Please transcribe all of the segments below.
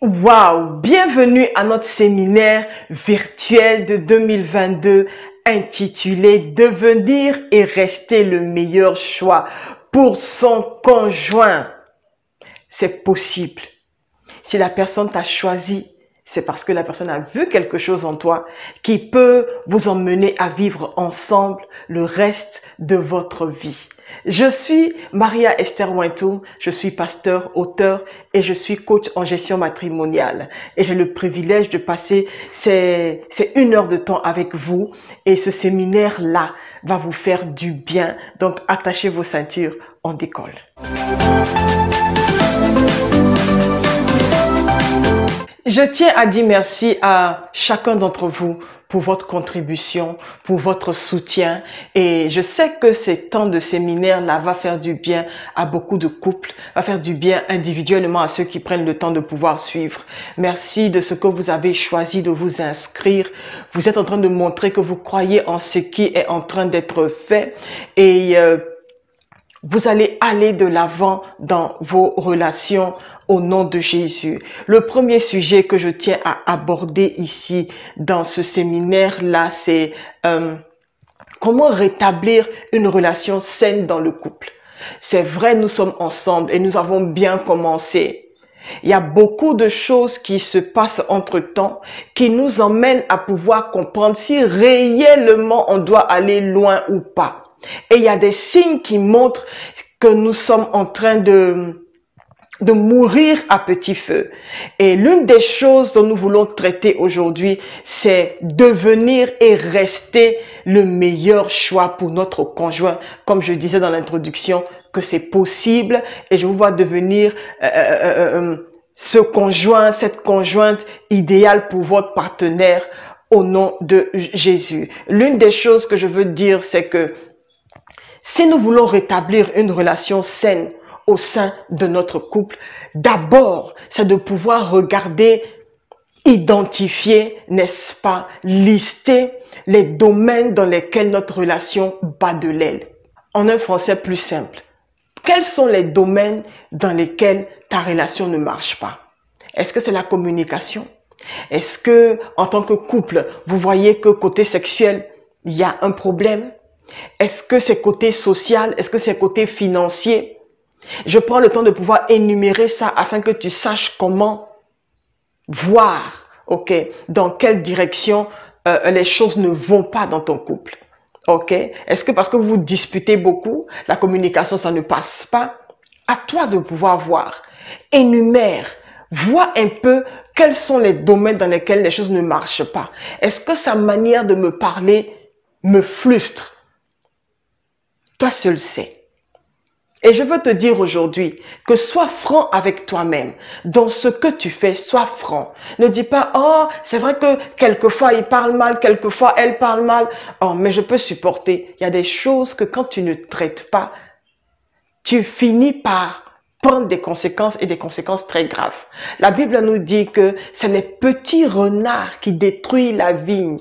Waouh! Bienvenue à notre séminaire virtuel de 2022 intitulé « Devenir et rester le meilleur choix pour son conjoint ». C'est possible. Si la personne t'a choisi, c'est parce que la personne a vu quelque chose en toi qui peut vous emmener à vivre ensemble le reste de votre vie. Je suis Maria Esther Wintoum, je suis pasteur, auteur et je suis coach en gestion matrimoniale. Et j'ai le privilège de passer ces 1 heure de temps avec vous et ce séminaire-là va vous faire du bien. Donc attachez vos ceintures, on décolle. Je tiens à dire merci à chacun d'entre vous pour votre contribution, pour votre soutien. Et je sais que ces temps de séminaire-là va faire du bien à beaucoup de couples, va faire du bien individuellement à ceux qui prennent le temps de pouvoir suivre. Merci de ce que vous avez choisi de vous inscrire. Vous êtes en train de montrer que vous croyez en ce qui est en train d'être fait. Et vous allez aller de l'avant dans vos relations au nom de Jésus. Le premier sujet que je tiens à aborder ici dans ce séminaire-là, c'est comment rétablir une relation saine dans le couple. C'est vrai, nous sommes ensemble et nous avons bien commencé. Il y a beaucoup de choses qui se passent entre-temps qui nous emmènent à pouvoir comprendre si réellement on doit aller loin ou pas. Et il y a des signes qui montrent que nous sommes en train de mourir à petit feu. Et l'une des choses dont nous voulons traiter aujourd'hui, c'est devenir et rester le meilleur choix pour notre conjoint. Comme je disais dans l'introduction, que c'est possible et je vous vois devenir ce conjoint, cette conjointe idéale pour votre partenaire au nom de Jésus. L'une des choses que je veux dire, c'est que si nous voulons rétablir une relation saine au sein de notre couple, d'abord, c'est de pouvoir regarder, identifier, n'est-ce pas, lister les domaines dans lesquels notre relation bat de l'aile. En un français plus simple, quels sont les domaines dans lesquels ta relation ne marche pas? Est-ce que c'est la communication? Est-ce que, en tant que couple, vous voyez que côté sexuel, il y a un problème? Est-ce que c'est côté social? Est-ce que c'est côté financier? Je prends le temps de pouvoir énumérer ça afin que tu saches comment voir, ok, dans quelle direction les choses ne vont pas dans ton couple. Ok? Est-ce que parce que vous disputez beaucoup, la communication, ça ne passe pas? À toi de pouvoir voir. Énumère. Vois un peu quels sont les domaines dans lesquels les choses ne marchent pas. Est-ce que sa manière de me parler me frustre? Toi seul sais. Et je veux te dire aujourd'hui que sois franc avec toi-même. Dans ce que tu fais, sois franc. Ne dis pas, oh, c'est vrai que quelquefois il parle mal, quelquefois elle parle mal. Oh, mais je peux supporter. Il y a des choses que quand tu ne traites pas, tu finis par prendre des conséquences et des conséquences très graves. La Bible nous dit que c'est les petits renards qui détruisent la vigne.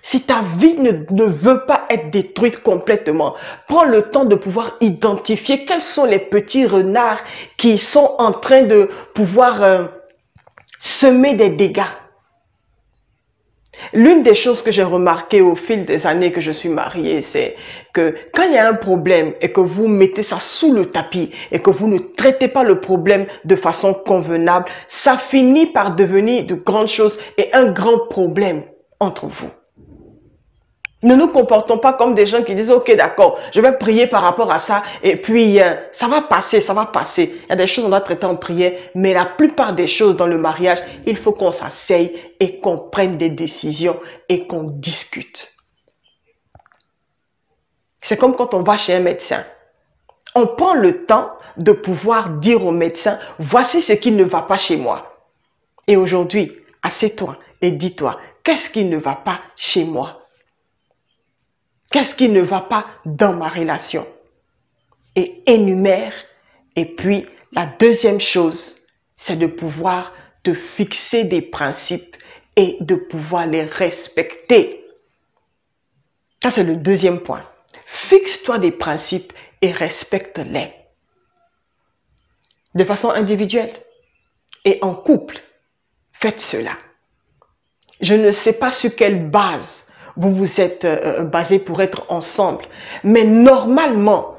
Si ta vie ne veut pas être détruite complètement, prends le temps de pouvoir identifier quels sont les petits renards qui sont en train de pouvoir semer des dégâts. L'une des choses que j'ai remarqué au fil des années que je suis mariée, c'est que quand il y a un problème et que vous mettez ça sous le tapis et que vous ne traitez pas le problème de façon convenable, ça finit par devenir de grandes choses et un grand problème entre vous. Ne nous comportons pas comme des gens qui disent « Ok, d'accord, je vais prier par rapport à ça et puis ça va passer, ça va passer. » Il y a des choses qu'on doit traiter en prière, mais la plupart des choses dans le mariage, il faut qu'on s'asseye et qu'on prenne des décisions et qu'on discute. C'est comme quand on va chez un médecin. On prend le temps de pouvoir dire au médecin « Voici ce qui ne va pas chez moi. » Et aujourd'hui, assieds-toi et dis-toi « Qu'est-ce qui ne va pas chez moi ? Qu'est-ce qui ne va pas dans ma relation? » Et énumère. Et puis, la deuxième chose, c'est de pouvoir te fixer des principes et de pouvoir les respecter. Ça, c'est le deuxième point. Fixe-toi des principes et respecte-les. De façon individuelle et en couple, faites cela. Je ne sais pas sur quelle base vous vous êtes basés pour être ensemble, mais normalement,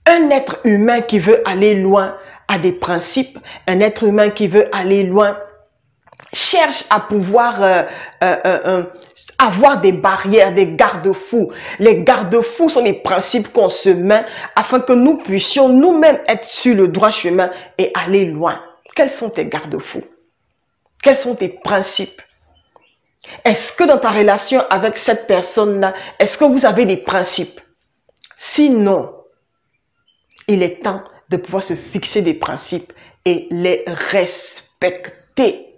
un être humain qui veut aller loin a des principes, un être humain qui veut aller loin cherche à pouvoir avoir des barrières, des garde-fous. Les garde-fous sont les principes qu'on se met afin que nous puissions nous-mêmes être sur le droit chemin et aller loin. Quels sont tes garde-fous? Quels sont tes principes? Est-ce que dans ta relation avec cette personne-là, est-ce que vous avez des principes? Sinon, il est temps de pouvoir se fixer des principes et les respecter.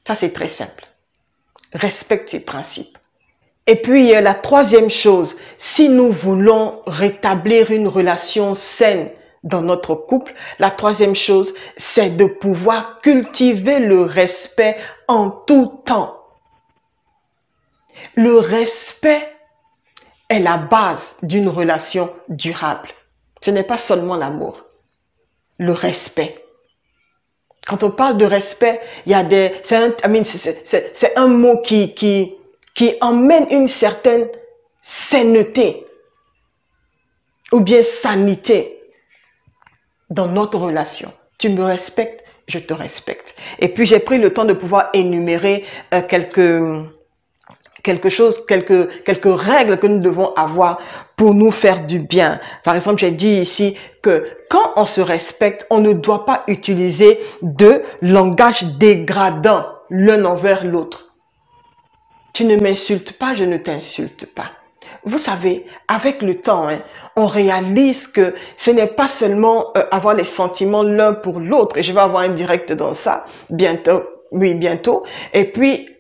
Ça, c'est très simple. Respecte ces principes. Et puis, la troisième chose, si nous voulons rétablir une relation saine dans notre couple, la troisième chose, c'est de pouvoir cultiver le respect en tout temps. Le respect est la base d'une relation durable. Ce n'est pas seulement l'amour. Le respect. Quand on parle de respect, il y a des, c'est un mot qui emmène une certaine sainteté ou bien sanité dans notre relation. Tu me respectes, je te respecte. Et puis j'ai pris le temps de pouvoir énumérer quelques règles que nous devons avoir pour nous faire du bien. Par exemple, j'ai dit ici que quand on se respecte, on ne doit pas utiliser de langage dégradant l'un envers l'autre. Tu ne m'insultes pas, je ne t'insulte pas. Vous savez, avec le temps, on réalise que ce n'est pas seulement avoir les sentiments l'un pour l'autre, et je vais avoir un direct dans ça bientôt, oui, bientôt. Et puis,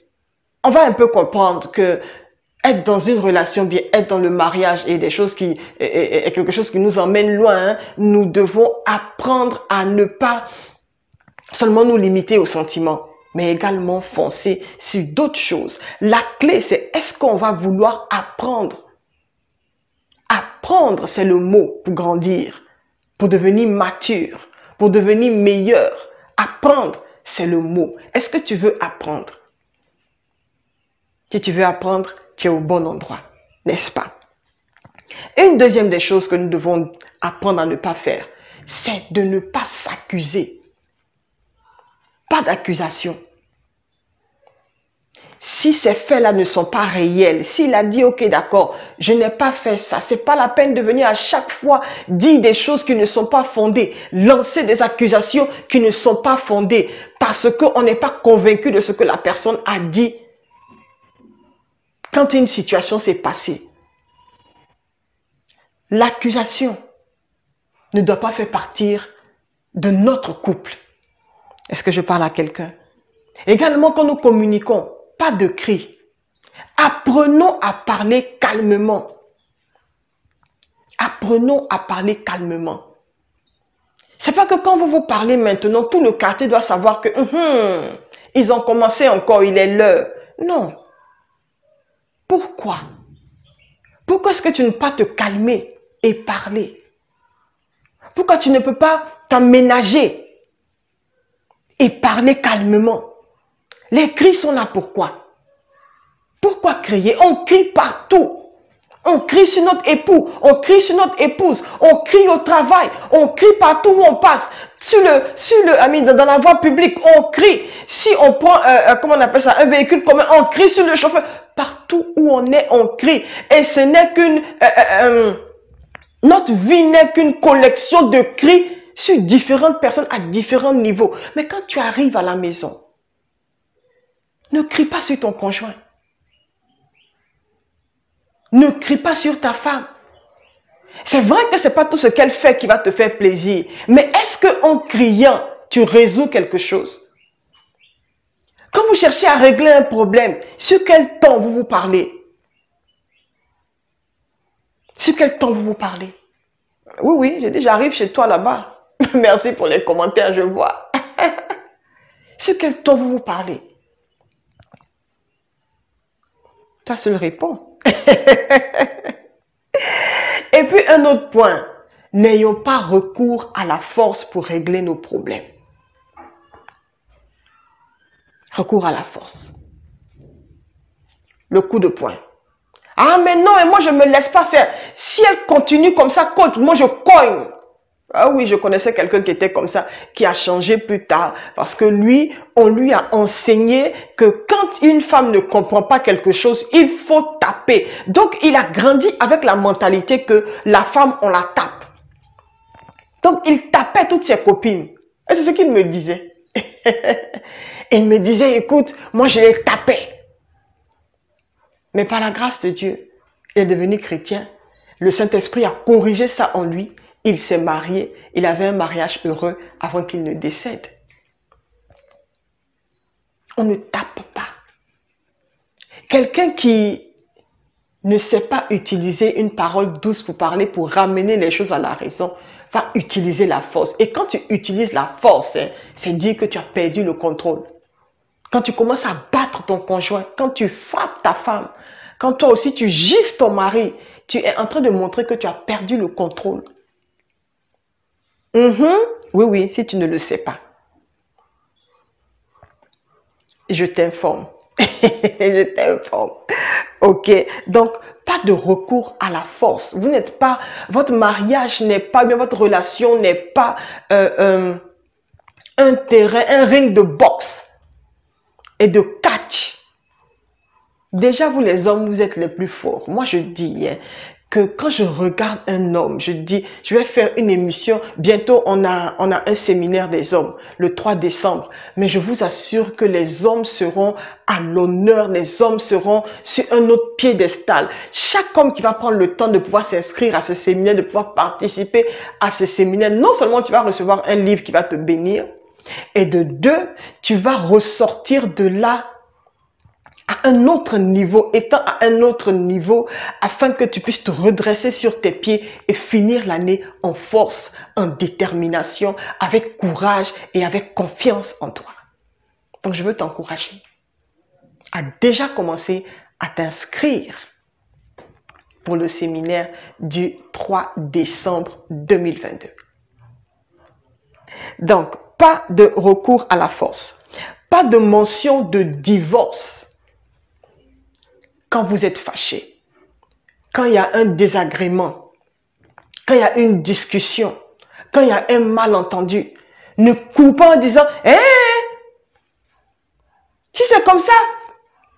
on va un peu comprendre que être dans une relation, bien être dans le mariage et des choses qui est quelque chose qui nous emmène loin, nous devons apprendre à ne pas seulement nous limiter aux sentiments, mais également foncer sur d'autres choses. La clé, c'est est-ce qu'on va vouloir apprendre? Apprendre, c'est le mot pour grandir, pour devenir mature, pour devenir meilleur. Apprendre, c'est le mot. Est-ce que tu veux apprendre? Si tu veux apprendre, tu es au bon endroit, n'est-ce pas? Une deuxième des choses que nous devons apprendre à ne pas faire, c'est de ne pas s'accuser. Pas d'accusation. Si ces faits-là ne sont pas réels, s'il a dit, ok, d'accord, je n'ai pas fait ça, c'est pas la peine de venir à chaque fois dire des choses qui ne sont pas fondées, lancer des accusations qui ne sont pas fondées, parce qu'on n'est pas convaincu de ce que la personne a dit quand une situation s'est passée. L'accusation ne doit pas faire partir de notre couple. Est-ce que je parle à quelqu'un? Également, quand nous communiquons, pas de cris. Apprenons à parler calmement. Apprenons à parler calmement. C'est pas que quand vous vous parlez maintenant, tout le quartier doit savoir que ils ont commencé encore, il est l'heure. Non. Pourquoi? Pourquoi est-ce que tu ne peux pas te calmer et parler? Pourquoi tu ne peux pas t'aménager et parler calmement? Les cris sont là pourquoi? Pourquoi crier? On crie partout. On crie sur notre époux, on crie sur notre épouse, on crie au travail, on crie partout où on passe. Dans la voie publique, on crie. Si on prend, comment on appelle ça, un véhicule commun, on crie sur le chauffeur. Partout où on est, on crie. Et ce n'est qu'une, notre vie n'est qu'une collection de cris sur différentes personnes à différents niveaux. Mais quand tu arrives à la maison, ne crie pas sur ton conjoint. Ne crie pas sur ta femme. C'est vrai que ce n'est pas tout ce qu'elle fait qui va te faire plaisir. Mais est-ce qu'en criant, tu résous quelque chose? Quand vous cherchez à régler un problème, sur quel ton vous vous parlez? Sur quel ton vous vous parlez? Oui, oui, j'ai dit, j'arrive chez toi là-bas. Merci pour les commentaires, je vois. Sur quel ton vous vous parlez? Toi seul réponds. Et puis un autre point, n'ayons pas recours à la force pour régler nos problèmes. Recours à la force. Le coup de poing. Ah mais non, et moi je ne me laisse pas faire. Si elle continue comme ça, moi je cogne. Ah oui, je connaissais quelqu'un qui était comme ça, qui a changé plus tard. Parce que lui, on lui a enseigné que quand une femme ne comprend pas quelque chose, il faut taper. Donc, il a grandi avec la mentalité que la femme, on la tape. Donc, il tapait toutes ses copines. Et c'est ce qu'il me disait. Il me disait, écoute, moi je les tapais. Mais par la grâce de Dieu, il est devenu chrétien. Le Saint-Esprit a corrigé ça en lui. Il s'est marié. Il avait un mariage heureux avant qu'il ne décède. On ne tape pas. Quelqu'un qui ne sait pas utiliser une parole douce pour parler, pour ramener les choses à la raison, va utiliser la force. Et quand tu utilises la force, c'est dire que tu as perdu le contrôle. Quand tu commences à battre ton conjoint, quand tu frappes ta femme, quand toi aussi tu gifles ton mari, tu es en train de montrer que tu as perdu le contrôle. Oui, oui, si tu ne le sais pas. Je t'informe. Je t'informe. Ok, donc pas de recours à la force. Vous n'êtes pas, votre mariage n'est pas bien, votre relation n'est pas un terrain, un ring de boxe et de catch. Déjà, vous les hommes, vous êtes les plus forts. Moi, je dis que quand je regarde un homme, je dis, je vais faire une émission. Bientôt, on a un séminaire des hommes, le 3 décembre. Mais je vous assure que les hommes seront à l'honneur, les hommes seront sur un autre piédestal. Chaque homme qui va prendre le temps de pouvoir s'inscrire à ce séminaire, de pouvoir participer à ce séminaire, non seulement tu vas recevoir un livre qui va te bénir, et de deux, tu vas ressortir de là à un autre niveau, étant à un autre niveau, afin que tu puisses te redresser sur tes pieds et finir l'année en force, en détermination, avec courage et avec confiance en toi. Donc, je veux t'encourager à déjà commencer à t'inscrire pour le séminaire du 3 décembre 2022. Donc, pas de recours à la force, pas de mention de divorce. Quand vous êtes fâché, quand il y a un désagrément, quand il y a une discussion, quand il y a un malentendu, ne cours pas en disant « si c'est comme ça,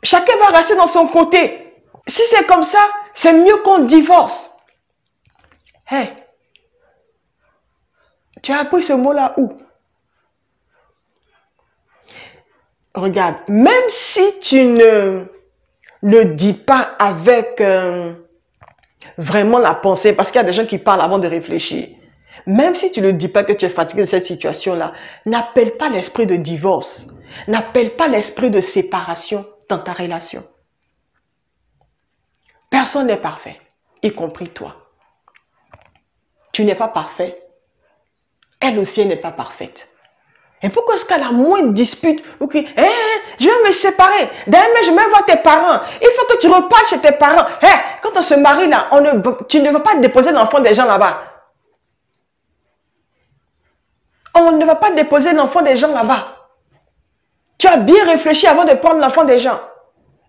chacun va rester dans son côté. Si c'est comme ça, c'est mieux qu'on divorce. » Tu as appris ce mot-là où? Regarde, même si tu ne le dis pas avec vraiment la pensée, parce qu'il y a des gens qui parlent avant de réfléchir. Même si tu ne le dis pas que tu es fatigué de cette situation-là, n'appelle pas l'esprit de divorce. N'appelle pas l'esprit de séparation dans ta relation. Personne n'est parfait, y compris toi. Tu n'es pas parfait. Elle aussi, elle n'est pas parfaite. Et pourquoi est-ce qu'à la moindre dispute, okay, je vais me séparer. D'ailleurs, je vais voir tes parents. Il faut que tu repartes chez tes parents. Quand on se marie là, tu ne veux pas déposer l'enfant des gens là-bas. On ne va pas déposer l'enfant des gens là-bas. Tu as bien réfléchi avant de prendre l'enfant des gens.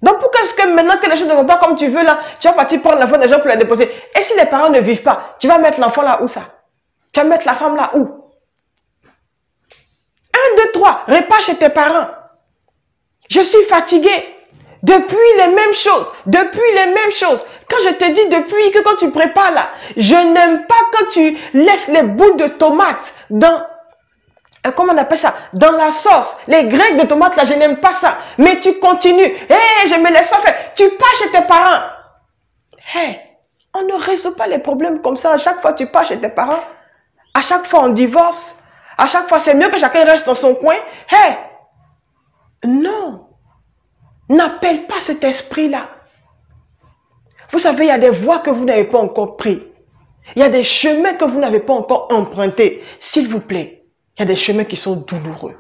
Donc pourquoi est-ce que maintenant que les choses ne vont pas comme tu veux là, tu vas partir prendre l'enfant des gens pour la déposer? Et si les parents ne vivent pas, tu vas mettre l'enfant là où ça? Tu vas mettre la femme là où? 1, 2, 3, repars chez tes parents. Je suis fatiguée. Depuis les mêmes choses. Depuis les mêmes choses. Quand je te dis depuis que quand tu prépares là, je n'aime pas quand tu laisses les boules de tomates dans, comment on appelle ça? Dans la sauce. Les graines de tomates là, je n'aime pas ça. Mais tu continues. Je ne me laisse pas faire. Tu pars chez tes parents. On ne résout pas les problèmes comme ça. À chaque fois tu pars chez tes parents. À chaque fois on divorce. À chaque fois c'est mieux que chacun reste dans son coin. Non. N'appelle pas cet esprit-là. Vous savez, il y a des voies que vous n'avez pas encore prises. Il y a des chemins que vous n'avez pas encore empruntés. S'il vous plaît, il y a des chemins qui sont douloureux.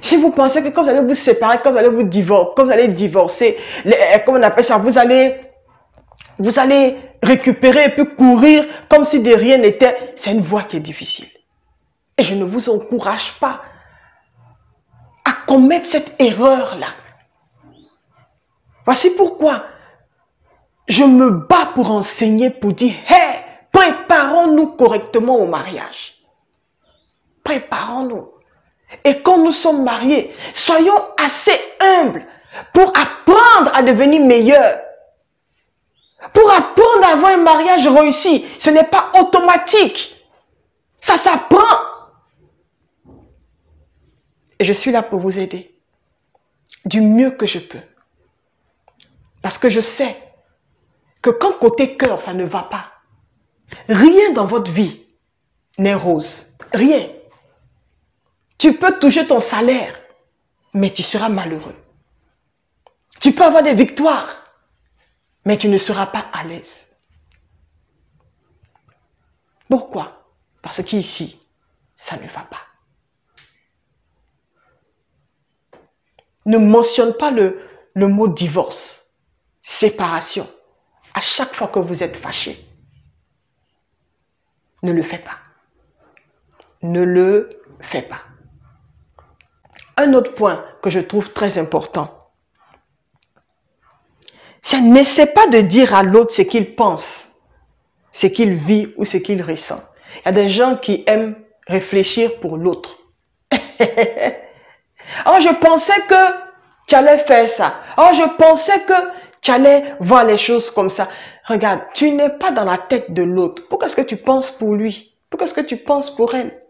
Si vous pensez que quand vous allez vous séparer, quand vous allez vous divorcer, quand vous allez divorcer, comment on appelle ça, vous allez récupérer et puis courir comme si de rien n'était, c'est une voie qui est difficile. Et je ne vous encourage pas à commettre cette erreur-là. Voici pourquoi je me bats pour enseigner, pour dire, hey, préparons-nous correctement au mariage. Préparons-nous. Et quand nous sommes mariés, soyons assez humbles pour apprendre à devenir meilleurs. Pour apprendre à avoir un mariage réussi, ce n'est pas automatique. Ça s'apprend. Et je suis là pour vous aider du mieux que je peux. Parce que je sais que quand côté cœur, ça ne va pas, rien dans votre vie n'est rose. Rien. Tu peux toucher ton salaire, mais tu seras malheureux. Tu peux avoir des victoires, mais tu ne seras pas à l'aise. Pourquoi? Parce qu'ici, ça ne va pas. Ne mentionne pas le mot divorce, séparation, à chaque fois que vous êtes fâché. Ne le fais pas. Ne le fais pas. Un autre point que je trouve très important, c'est n'essaie pas de dire à l'autre ce qu'il pense, ce qu'il vit ou ce qu'il ressent. Il y a des gens qui aiment réfléchir pour l'autre. Oh, je pensais que tu allais faire ça. Oh, je pensais que tu allais voir les choses comme ça. Regarde, tu n'es pas dans la tête de l'autre. Pourquoi est-ce que tu penses pour lui? Pourquoi est-ce que tu penses pour elle?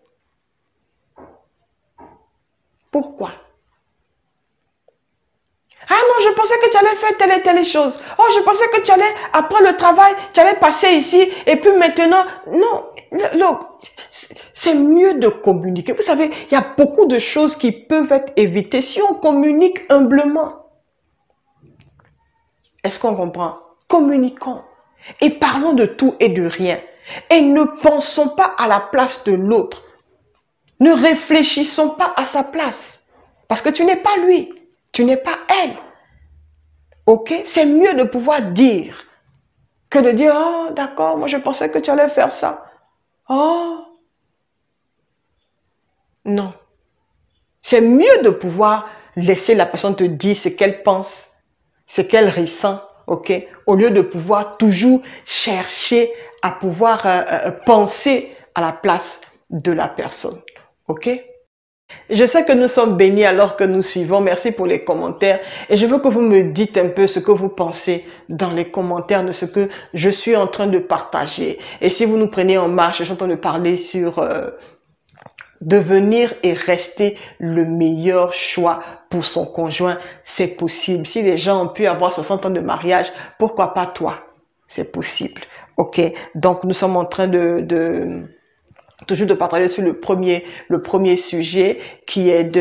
Pourquoi? Ah non, je pensais que tu allais faire telle et telle chose. Oh, je pensais que tu allais, après le travail, tu allais passer ici. Et puis maintenant, non, c'est mieux de communiquer. Vous savez, il y a beaucoup de choses qui peuvent être évitées si on communique humblement. Est-ce qu'on comprend? Communiquons. Et parlons de tout et de rien. Et ne pensons pas à la place de l'autre. Ne réfléchissons pas à sa place. Parce que tu n'es pas lui. Tu n'es pas elle. Ok? C'est mieux de pouvoir dire que de dire, oh, d'accord, moi je pensais que tu allais faire ça. Oh. Non. C'est mieux de pouvoir laisser la personne te dire ce qu'elle pense, ce qu'elle ressent, ok? Au lieu de pouvoir toujours chercher à pouvoir penser à la place de la personne, ok? Je sais que nous sommes bénis alors que nous suivons. Merci pour les commentaires. Et je veux que vous me dites un peu ce que vous pensez dans les commentaires de ce que je suis en train de partager. Et si vous nous prenez en marche, je suis en train de parler sur devenir et rester le meilleur choix pour son conjoint. C'est possible. Si les gens ont pu avoir 60 ans de mariage, pourquoi pas toi? C'est possible. Ok. Donc, nous sommes en train toujours de partager sur le premier sujet qui est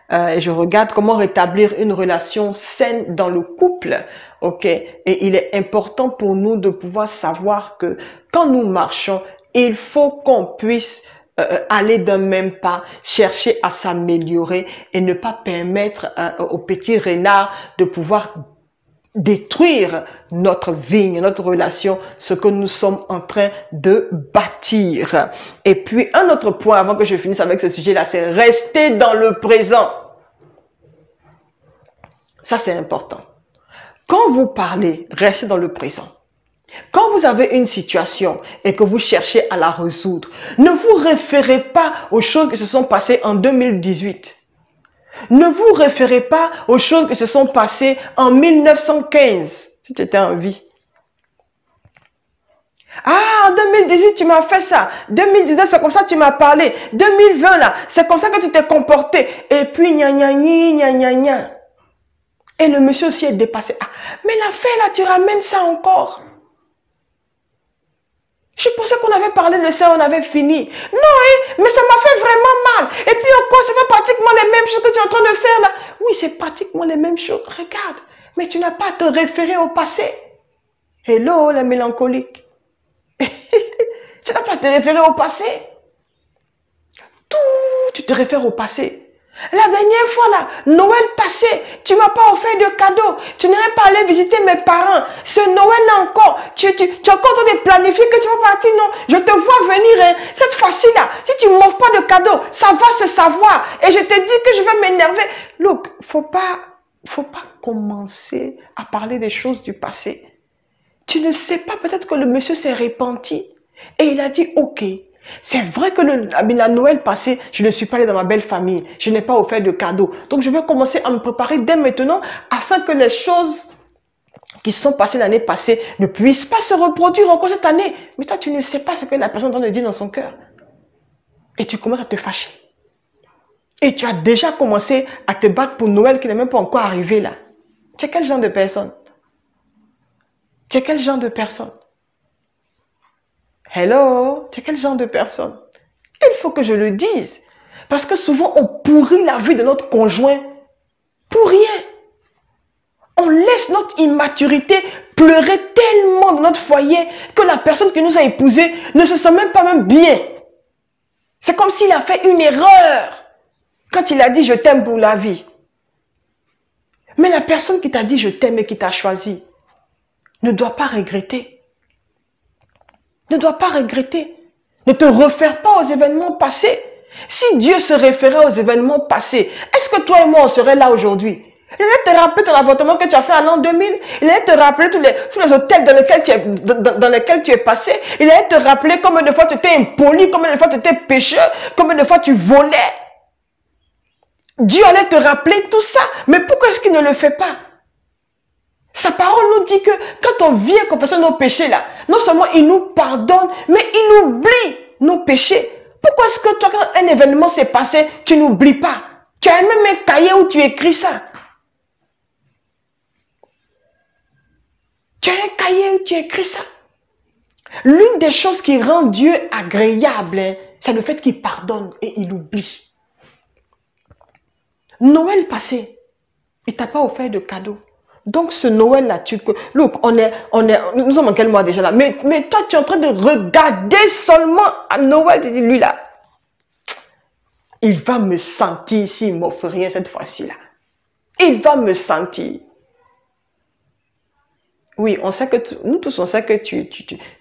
je regarde comment rétablir une relation saine dans le couple, ok? Et il est important pour nous de pouvoir savoir que quand nous marchons, il faut qu'on puisse aller d'un même pas, chercher à s'améliorer et ne pas permettre au petit renard de pouvoir détruire notre vigne, notre relation, ce que nous sommes en train de bâtir. Et puis, un autre point avant que je finisse avec ce sujet-là, c'est rester dans le présent. Ça, c'est important. Quand vous parlez, restez dans le présent. Quand vous avez une situation et que vous cherchez à la résoudre, ne vous référez pas aux choses qui se sont passées en 2018. Ne vous référez pas aux choses qui se sont passées en 1915, si tu étais en vie. Ah, en 2018, tu m'as fait ça. 2019, c'est comme ça que tu m'as parlé. 2020, là, c'est comme ça que tu t'es comporté. Et puis, gna gna gna gna gna. Et le monsieur aussi est dépassé. Ah, mais l'affaire, là, tu ramènes ça encore. Je pensais qu'on avait parlé de ça, on avait fini. Non, mais ça m'a fait vraiment mal. Et puis encore, ça fait pratiquement les mêmes choses que tu es en train de faire là. Oui, c'est pratiquement les mêmes choses. Regarde, mais tu n'as pas à te référer au passé. Hello, la mélancolique. Tu n'as pas à te référer au passé. Tout tu te réfères au passé. La dernière fois là, Noël passé, tu m'as pas offert de cadeau. Tu n'es pas allé visiter mes parents. Ce Noël-là encore, tu es encore en train de planifier que tu vas partir. Non, je te vois venir. Hein. Cette fois-ci là, si tu ne m'offres pas de cadeau, ça va se savoir. Et je te dis que je vais m'énerver. Look, faut pas commencer à parler des choses du passé. Tu ne sais pas, peut-être que le monsieur s'est repenti. Et il a dit, ok. C'est vrai que la Noël passé, je ne suis pas allé dans ma belle famille. Je n'ai pas offert de cadeaux. Donc, je vais commencer à me préparer dès maintenant afin que les choses qui sont passées l'année passée ne puissent pas se reproduire encore cette année. Mais toi, tu ne sais pas ce que la personne est en train de dire dans son cœur. Et tu commences à te fâcher. Et tu as déjà commencé à te battre pour Noël qui n'est même pas encore arrivé là. Tu es quel genre de personne? Tu es quel genre de personne? Hello, tu es quel genre de personne? Il faut que je le dise. Parce que souvent, on pourrit la vie de notre conjoint pour rien. On laisse notre immaturité pleurer tellement dans notre foyer que la personne qui nous a épousés ne se sent même pas bien. C'est comme s'il a fait une erreur quand il a dit « je t'aime pour la vie ». Mais la personne qui t'a dit « je t'aime » et qui t'a choisi ne doit pas regretter. Ne doit pas regretter. Ne te réfère pas aux événements passés. Si Dieu se référait aux événements passés, est-ce que toi et moi, on serait là aujourd'hui? Il allait te rappeler ton avortement que tu as fait en l'an 2000. Il allait te rappeler tous les hôtels dans lesquels tu es passé. Il allait te rappeler combien de fois tu étais impoli, combien de fois tu étais pécheur, combien de fois tu volais. Dieu allait te rappeler tout ça. Mais pourquoi est-ce qu'il ne le fait pas? Sa parole nous dit que quand on vient confesser nos péchés là, non seulement il nous pardonne, mais il oublie nos péchés. Pourquoi est-ce que toi, quand un événement s'est passé, tu n'oublies pas? Tu as même un cahier où tu écris ça. Tu as un cahier où tu écris ça. L'une des choses qui rend Dieu agréable, hein, c'est le fait qu'il pardonne et il oublie. Noël passé, il t'a pas offert de cadeau. Donc ce Noël-là, look, nous sommes en quel mois déjà là? Mais toi, tu es en train de regarder seulement à Noël, tu dis, lui là, il va me sentir s'il ne m'offre rien cette fois-ci là. Il va me sentir. Oui, on sait que nous tous, on sait que tu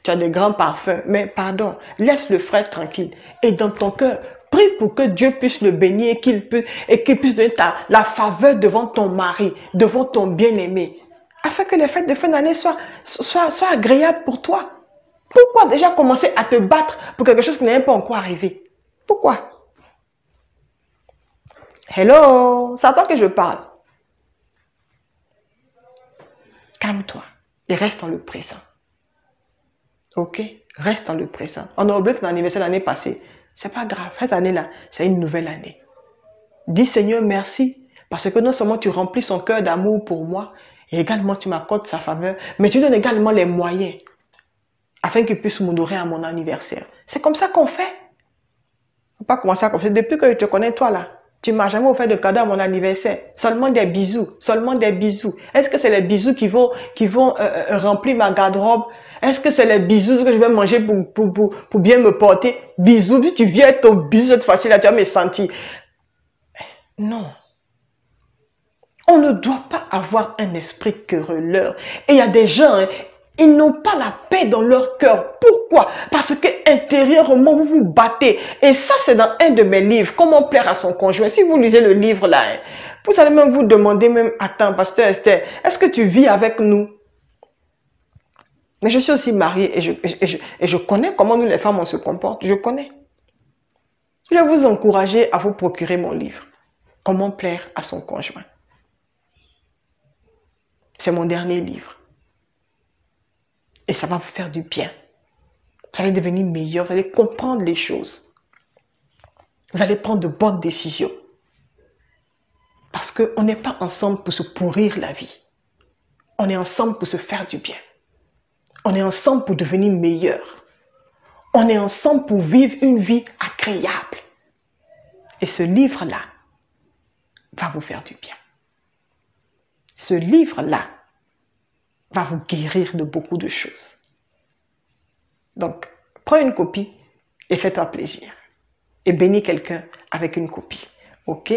as des grands parfums, mais pardon, laisse le frère tranquille. Et dans ton cœur, prie pour que Dieu puisse le bénir et qu'il puisse donner la faveur devant ton mari, devant ton bien-aimé, afin que les fêtes de fin d'année soient agréables pour toi. Pourquoi déjà commencer à te battre pour quelque chose qui n'est même pas encore arrivé? Pourquoi? Hello, c'est à toi que je parle. Calme-toi. Et reste dans le présent. Ok? Reste dans le présent. On a oublié ton anniversaire l'année passée. C'est pas grave. Cette année-là, c'est une nouvelle année. Dis Seigneur, merci. Parce que non seulement tu remplis son cœur d'amour pour moi, et également tu m'accordes sa faveur, mais tu donnes également les moyens afin qu'il puisse m'honorer à mon anniversaire. C'est comme ça qu'on fait. Faut pas commencer à comme ça. Depuis que je te connais, toi là, tu m'as jamais offert de cadeau à mon anniversaire. Seulement des bisous. Seulement des bisous. Est-ce que c'est les bisous qui vont remplir ma garde-robe? Est-ce que c'est les bisous que je vais manger pour bien me porter? Bisous. Puis tu viens ton bisou cette fois-ci là, tu vas me sentir. Non. On ne doit pas avoir un esprit querelleur. Et il y a des gens, hein, ils n'ont pas la paix dans leur cœur. Pourquoi? Parce que intérieurement, vous vous battez. Et ça, c'est dans un de mes livres, Comment plaire à son conjoint. Si vous lisez le livre là, hein, vous allez même vous demander même, attends, pasteur Esther, est-ce que tu vis avec nous? Mais je suis aussi mariée et je connais comment nous les femmes on se comporte. Je connais. Je vais vous encourager à vous procurer mon livre, Comment plaire à son conjoint. C'est mon dernier livre. Et ça va vous faire du bien. Vous allez devenir meilleur, vous allez comprendre les choses. Vous allez prendre de bonnes décisions. Parce qu'on n'est pas ensemble pour se pourrir la vie. On est ensemble pour se faire du bien. On est ensemble pour devenir meilleur. On est ensemble pour vivre une vie agréable. Et ce livre-là va vous faire du bien. Ce livre-là va vous guérir de beaucoup de choses. Donc, prends une copie et fais-toi plaisir. et bénis quelqu'un avec une copie. OK?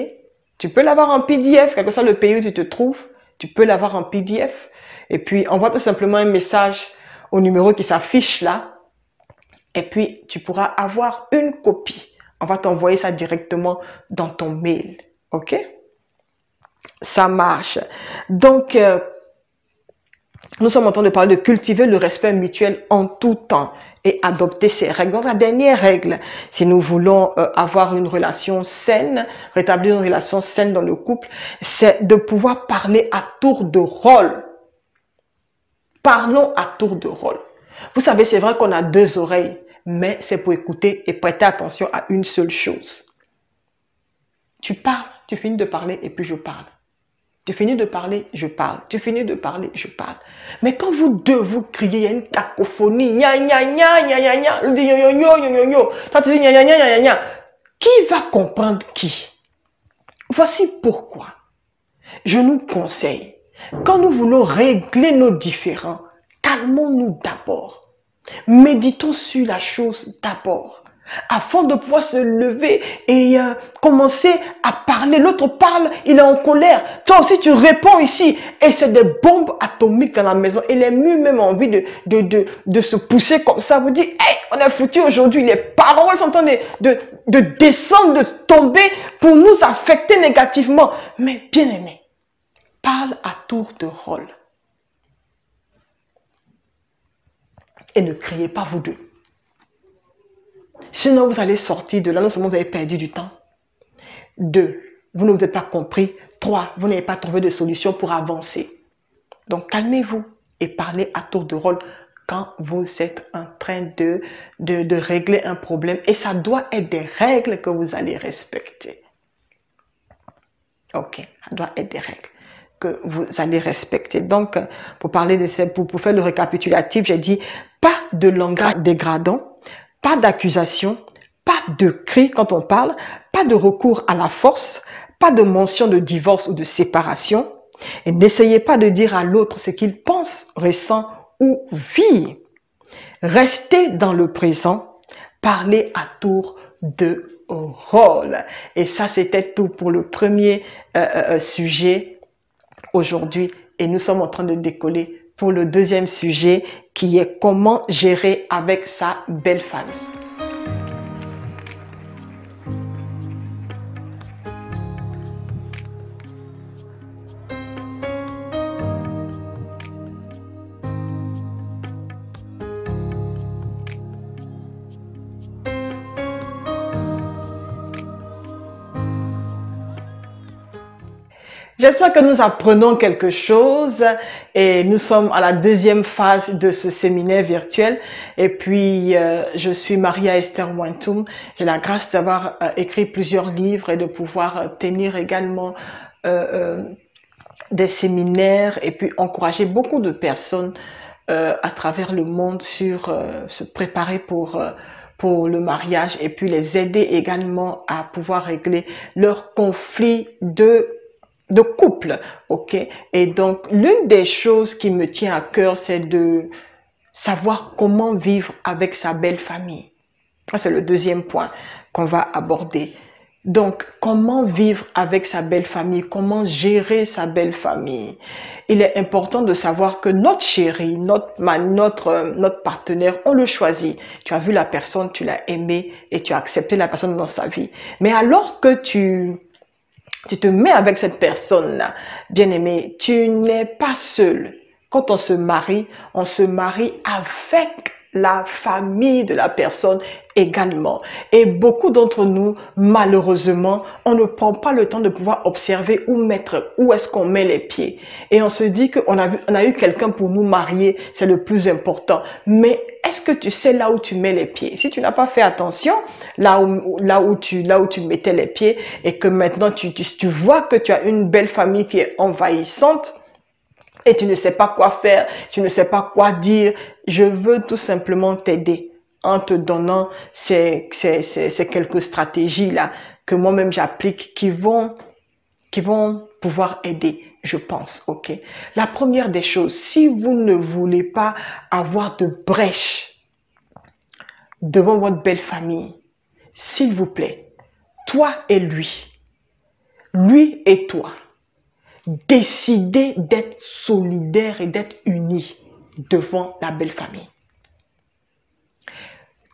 Tu peux l'avoir en PDF, quel que soit le pays où tu te trouves. Tu peux l'avoir en PDF. Et puis, envoie tout simplement un message au numéro qui s'affiche là. Et puis, tu pourras avoir une copie. On va t'envoyer ça directement dans ton mail. OK? Ça marche. Donc, nous sommes en train de parler de cultiver le respect mutuel en tout temps et adopter ces règles. Donc, la dernière règle, si nous voulons avoir une relation saine, rétablir une relation saine dans le couple, c'est de pouvoir parler à tour de rôle. Parlons à tour de rôle. Vous savez, c'est vrai qu'on a deux oreilles, mais c'est pour écouter et prêter attention à une seule chose. Tu parles, tu finis de parler et puis je parle. Tu finis de parler, je parle. Tu finis de parler, je parle. Mais quand vous deux, vous criez, il y a une cacophonie. Gna, gna, gna, gna, gna, gna. Yo, yo, yo, yo, yo, yo. Toi, tu dis gna, gna, gna, gna, gna. Qui va comprendre qui? Voici pourquoi. Je nous conseille, quand nous voulons régler nos différends, calmons-nous d'abord. Méditons sur la chose d'abord. Afin de pouvoir se lever et commencer à parler. L'autre parle, il est en colère. Toi aussi, tu réponds ici. Et c'est des bombes atomiques dans la maison. Et les murs même ont envie de se pousser comme ça. Vous dites, hey, on est foutu aujourd'hui. Les paroles sont en train de descendre, de tomber pour nous affecter négativement. Mais bien aimé, parle à tour de rôle. Et ne criez pas vous deux. Sinon, vous allez sortir de là, non seulement vous avez perdu du temps. 2, vous ne vous êtes pas compris. 3, vous n'avez pas trouvé de solution pour avancer. Donc, calmez-vous et parlez à tour de rôle quand vous êtes en train de régler un problème. Et ça doit être des règles que vous allez respecter. Ok, ça doit être des règles que vous allez respecter. Donc, pour parler de ça, pour faire le récapitulatif, j'ai dit pas de langage dégradant, pas d'accusation, pas de cris quand on parle, pas de recours à la force, pas de mention de divorce ou de séparation. Et n'essayez pas de dire à l'autre ce qu'il pense, ressent ou vit. Restez dans le présent, parlez à tour de rôle. Et ça, c'était tout pour le premier sujet aujourd'hui. Et nous sommes en train de décoller pour le deuxième sujet qui est comment gérer avec sa belle famille. J'espère que nous apprenons quelque chose et nous sommes à la deuxième phase de ce séminaire virtuel. Et puis, je suis Maria Esther Wantoum. J'ai la grâce d'avoir écrit plusieurs livres et de pouvoir tenir également des séminaires et puis encourager beaucoup de personnes à travers le monde sur se préparer pour le mariage et puis les aider également à pouvoir régler leurs conflits de couple, ok? Et donc, l'une des choses qui me tient à cœur, c'est de savoir comment vivre avec sa belle famille. C'est le deuxième point qu'on va aborder. Donc, comment vivre avec sa belle famille? Comment gérer sa belle famille? Il est important de savoir que notre chéri, notre partenaire, on le choisit. Tu as vu la personne, tu l'as aimé et tu as accepté la personne dans sa vie. Mais alors que tu te mets avec cette personne-là, bien-aimé, tu n'es pas seul. Quand on se marie avec la famille de la personne également. Et beaucoup d'entre nous, malheureusement, on ne prend pas le temps de pouvoir observer où est-ce qu'on met les pieds. Et on se dit qu'on a eu quelqu'un pour nous marier, c'est le plus important. Mais est-ce que tu sais là où tu mets les pieds? Si tu n'as pas fait attention, là où tu mettais les pieds et que maintenant tu vois que tu as une belle famille qui est envahissante, et tu ne sais pas quoi faire, tu ne sais pas quoi dire, je veux tout simplement t'aider en te donnant ces quelques stratégies-là que moi-même j'applique qui vont pouvoir aider, je pense, ok? La première des choses, si vous ne voulez pas avoir de brèche devant votre belle famille, s'il vous plaît, toi et lui et toi, décidez d'être solidaires et d'être unis devant la belle famille.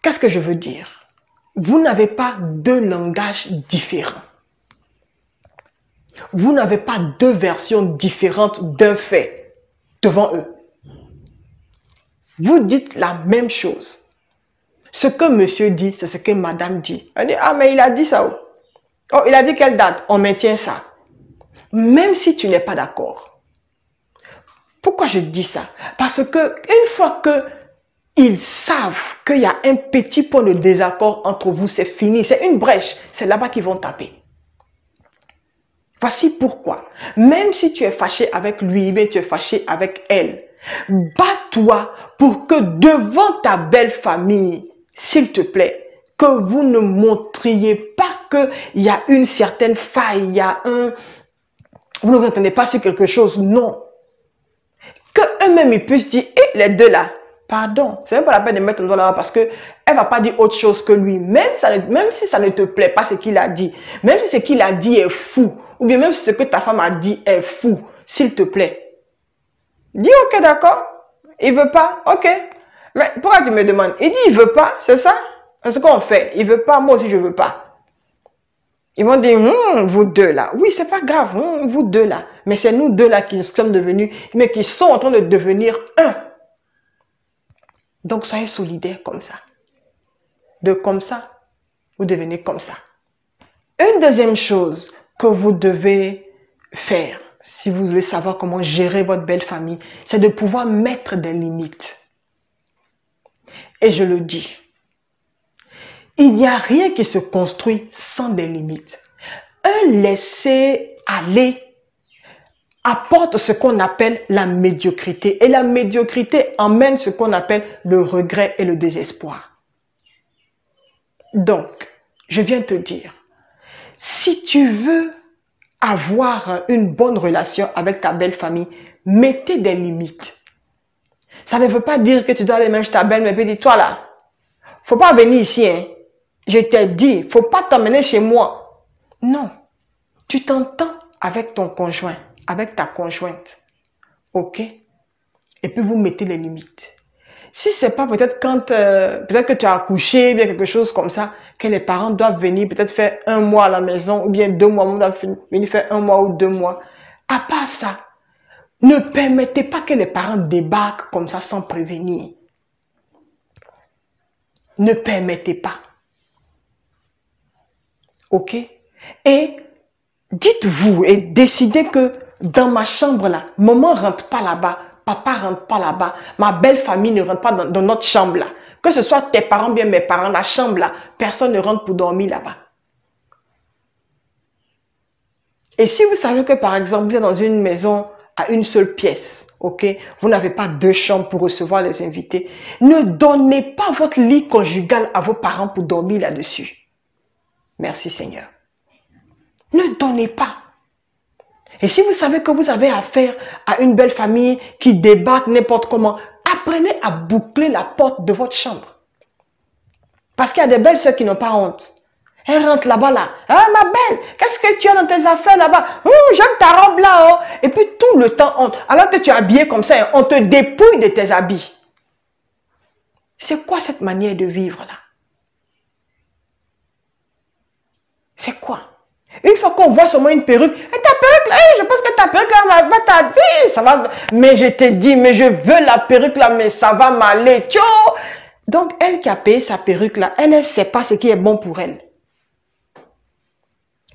Qu'est-ce que je veux dire? Vous n'avez pas deux langages différents. Vous n'avez pas deux versions différentes d'un fait devant eux. Vous dites la même chose. Ce que monsieur dit, c'est ce que madame dit. Elle dit, ah mais il a dit ça. Oh, il a dit quelle date? On maintient ça. Même si tu n'es pas d'accord. Pourquoi je dis ça? Parce que une fois que ils savent qu'il y a un petit point de désaccord entre vous, c'est fini, c'est une brèche, c'est là-bas qu'ils vont taper. Voici pourquoi. Même si tu es fâché avec lui, mais tu es fâché avec elle, bats-toi pour que devant ta belle famille, s'il te plaît, que vous ne montriez pas qu'il y a une certaine faille, il y a un... Vous ne vous entendez pas sur quelque chose, non. Que eux-mêmes ils puissent dire, eh, les deux là, pardon, c'est même pas la peine de mettre un doigt là parce que elle va pas dire autre chose que lui. Même si ça ne te plaît pas ce qu'il a dit, même si ce qu'il a dit est fou, ou bien même si ce que ta femme a dit est fou, s'il te plaît, dis ok d'accord, il veut pas, ok. Mais pourquoi tu me demandes? Il dit il veut pas, c'est ça? C'est ce qu'on fait, il veut pas, moi aussi je veux pas. Ils vont dire, vous deux là. Oui, c'est pas grave, vous deux là. Mais c'est nous deux là qui sommes devenus, mais qui sont en train de devenir un. Donc, soyez solidaires comme ça. De comme ça, vous devenez comme ça. Une deuxième chose que vous devez faire, si vous voulez savoir comment gérer votre belle famille, c'est de pouvoir mettre des limites. Et je le dis, il n'y a rien qui se construit sans des limites. Un laisser-aller apporte ce qu'on appelle la médiocrité. Et la médiocrité emmène ce qu'on appelle le regret et le désespoir. Donc, je viens te dire, si tu veux avoir une bonne relation avec ta belle famille, mettez des limites. Ça ne veut pas dire que tu dois aller manger ta belle, mais puis dis, toi là, faut pas venir ici, hein. Je t'ai dit, faut pas t'emmener chez moi. Non, tu t'entends avec ton conjoint, avec ta conjointe, ok? Et puis vous mettez les limites. Si c'est pas peut-être quand, peut-être que tu as accouché, bien quelque chose comme ça, que les parents doivent venir peut-être faire 1 mois à la maison, ou bien 2 mois, on doit venir faire 1 mois ou 2 mois. À part ça, ne permettez pas que les parents débarquent comme ça sans prévenir. Ne permettez pas. Ok? Et dites-vous et décidez que dans ma chambre là, maman rentre pas là-bas, papa rentre pas là-bas, ma belle famille ne rentre pas dans notre chambre là. Que ce soit tes parents, bien mes parents, la chambre là, personne ne rentre pour dormir là-bas. Et si vous savez que par exemple, vous êtes dans une maison à une seule pièce, ok, vous n'avez pas 2 chambres pour recevoir les invités, ne donnez pas votre lit conjugal à vos parents pour dormir là-dessus. Merci Seigneur. Ne donnez pas. Et si vous savez que vous avez affaire à une belle famille qui débarque n'importe comment, apprenez à boucler la porte de votre chambre. Parce qu'il y a des belles sœurs qui n'ont pas honte. Elles rentrent là-bas là. Ah ma belle, qu'est-ce que tu as dans tes affaires là-bas? J'aime ta robe là. Oh. Et puis tout le temps, alors que tu es habillé comme ça, on te dépouille de tes habits. C'est quoi cette manière de vivre là? C'est quoi? Une fois qu'on voit seulement une perruque, et ta perruque là, je pense que ta perruque là va t'habiller, ça va. Mais je te dis, mais je veux la perruque là, mais ça va m'aller. Donc elle qui a payé sa perruque là, elle ne sait pas ce qui est bon pour elle.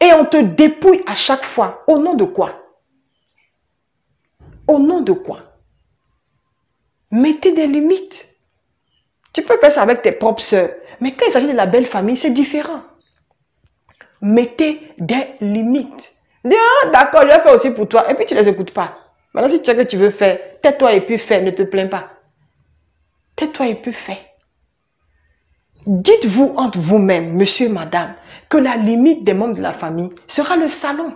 Et on te dépouille à chaque fois. Au nom de quoi? Au nom de quoi? Mettez des limites. Tu peux faire ça avec tes propres sœurs. Mais quand il s'agit de la belle famille, c'est différent. Mettez des limites. Dis, ah, d'accord, je vais faire aussi pour toi. Et puis tu ne les écoutes pas. Maintenant, si tu sais que tu veux faire, tais-toi et puis fais, ne te plains pas. Tais-toi et puis fais. Dites-vous entre vous-même, monsieur et madame, que la limite des membres de la famille sera le salon.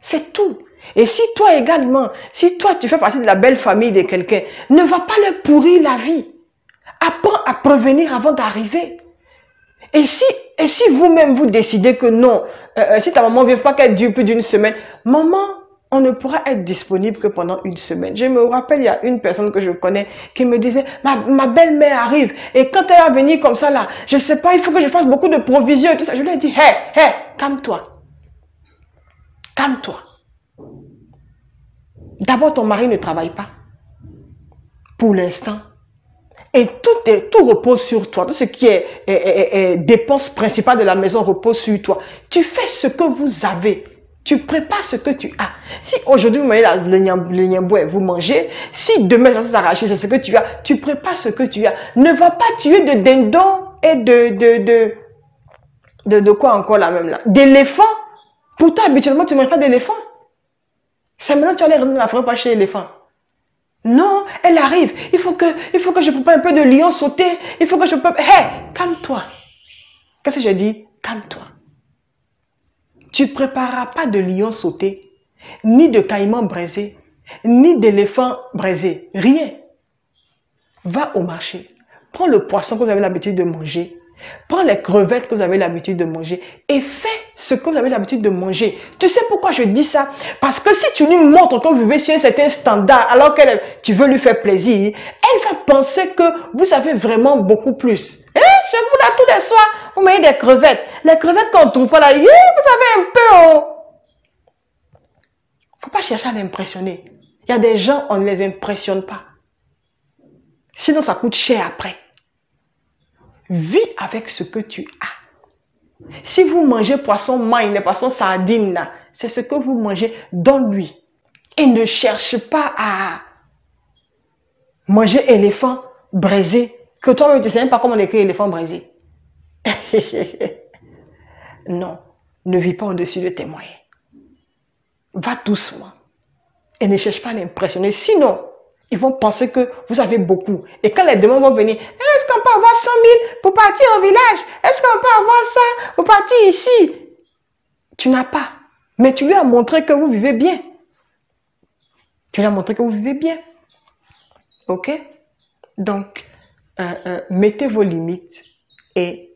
C'est tout. Et si toi également, si toi tu fais partie de la belle famille de quelqu'un, ne va pas leur pourrir la vie. Apprends à prévenir avant d'arriver. Et Et si vous-même vous décidez que non, si ta maman ne veut pas qu'elle dure plus d'une semaine, maman, on ne pourra être disponible que pendant une semaine. Je me rappelle, il y a une personne que je connais qui me disait, ma belle-mère arrive et quand elle va venir comme ça là, je ne sais pas, il faut que je fasse beaucoup de provisions et tout ça. Je lui ai dit, hé, calme-toi. Calme-toi. D'abord, ton mari ne travaille pas pour l'instant. Et tout repose sur toi. Tout ce qui est dépense principale de la maison repose sur toi. Tu fais ce que vous avez. Tu prépares ce que tu as. Si aujourd'hui vous mangez le niamboué, vous mangez. Si demain ça s'arrache, c'est ce que tu as. Tu prépares ce que tu as. Ne va pas tuer de dindons et de quoi encore là même là. D'éléphants. Pourtant habituellement tu ne manges pas d'éléphants. C'est maintenant que tu vas aller dans la forêt pas chez l'éléphant. Non, elle arrive. Il faut que je prépare un peu de lion sauté. Il faut que je prépare. Hé, calme-toi. Qu'est-ce que j'ai dit? Calme-toi. Tu ne prépareras pas de lion sauté, ni de caïman braisé, ni d'éléphant braisé. Rien. Va au marché. Prends le poisson que vous avez l'habitude de manger. Prends les crevettes que vous avez l'habitude de manger et fais ce que vous avez l'habitude de manger. Tu sais pourquoi je dis ça? Parce que si tu lui montres que vous vivez sur un certain standard alors que tu veux lui faire plaisir, elle va penser que vous avez vraiment beaucoup plus. Chez vous là, tous les soirs, vous mangez des crevettes. Les crevettes qu'on ne trouve pas là, vous avez un peu. Oh. Faut pas chercher à l'impressionner. Il y a des gens, on ne les impressionne pas. Sinon, ça coûte cher après. Vis avec ce que tu as. Si vous mangez poisson maille, les poissons sardines, c'est ce que vous mangez, donne-lui. Et ne cherche pas à manger éléphant braisé. Que toi, tu ne sais même pas comment on écrit éléphant braisé. Non, ne vis pas au-dessus de tes moyens. Va doucement. Et ne cherche pas à l'impressionner. Sinon, ils vont penser que vous avez beaucoup. Et quand les demandes vont venir, est-ce qu'on peut avoir 100 000 pour partir au village? Est-ce qu'on peut avoir ça pour partir ici? Tu n'as pas. Mais tu lui as montré que vous vivez bien. Tu lui as montré que vous vivez bien. Ok? Donc, mettez vos limites et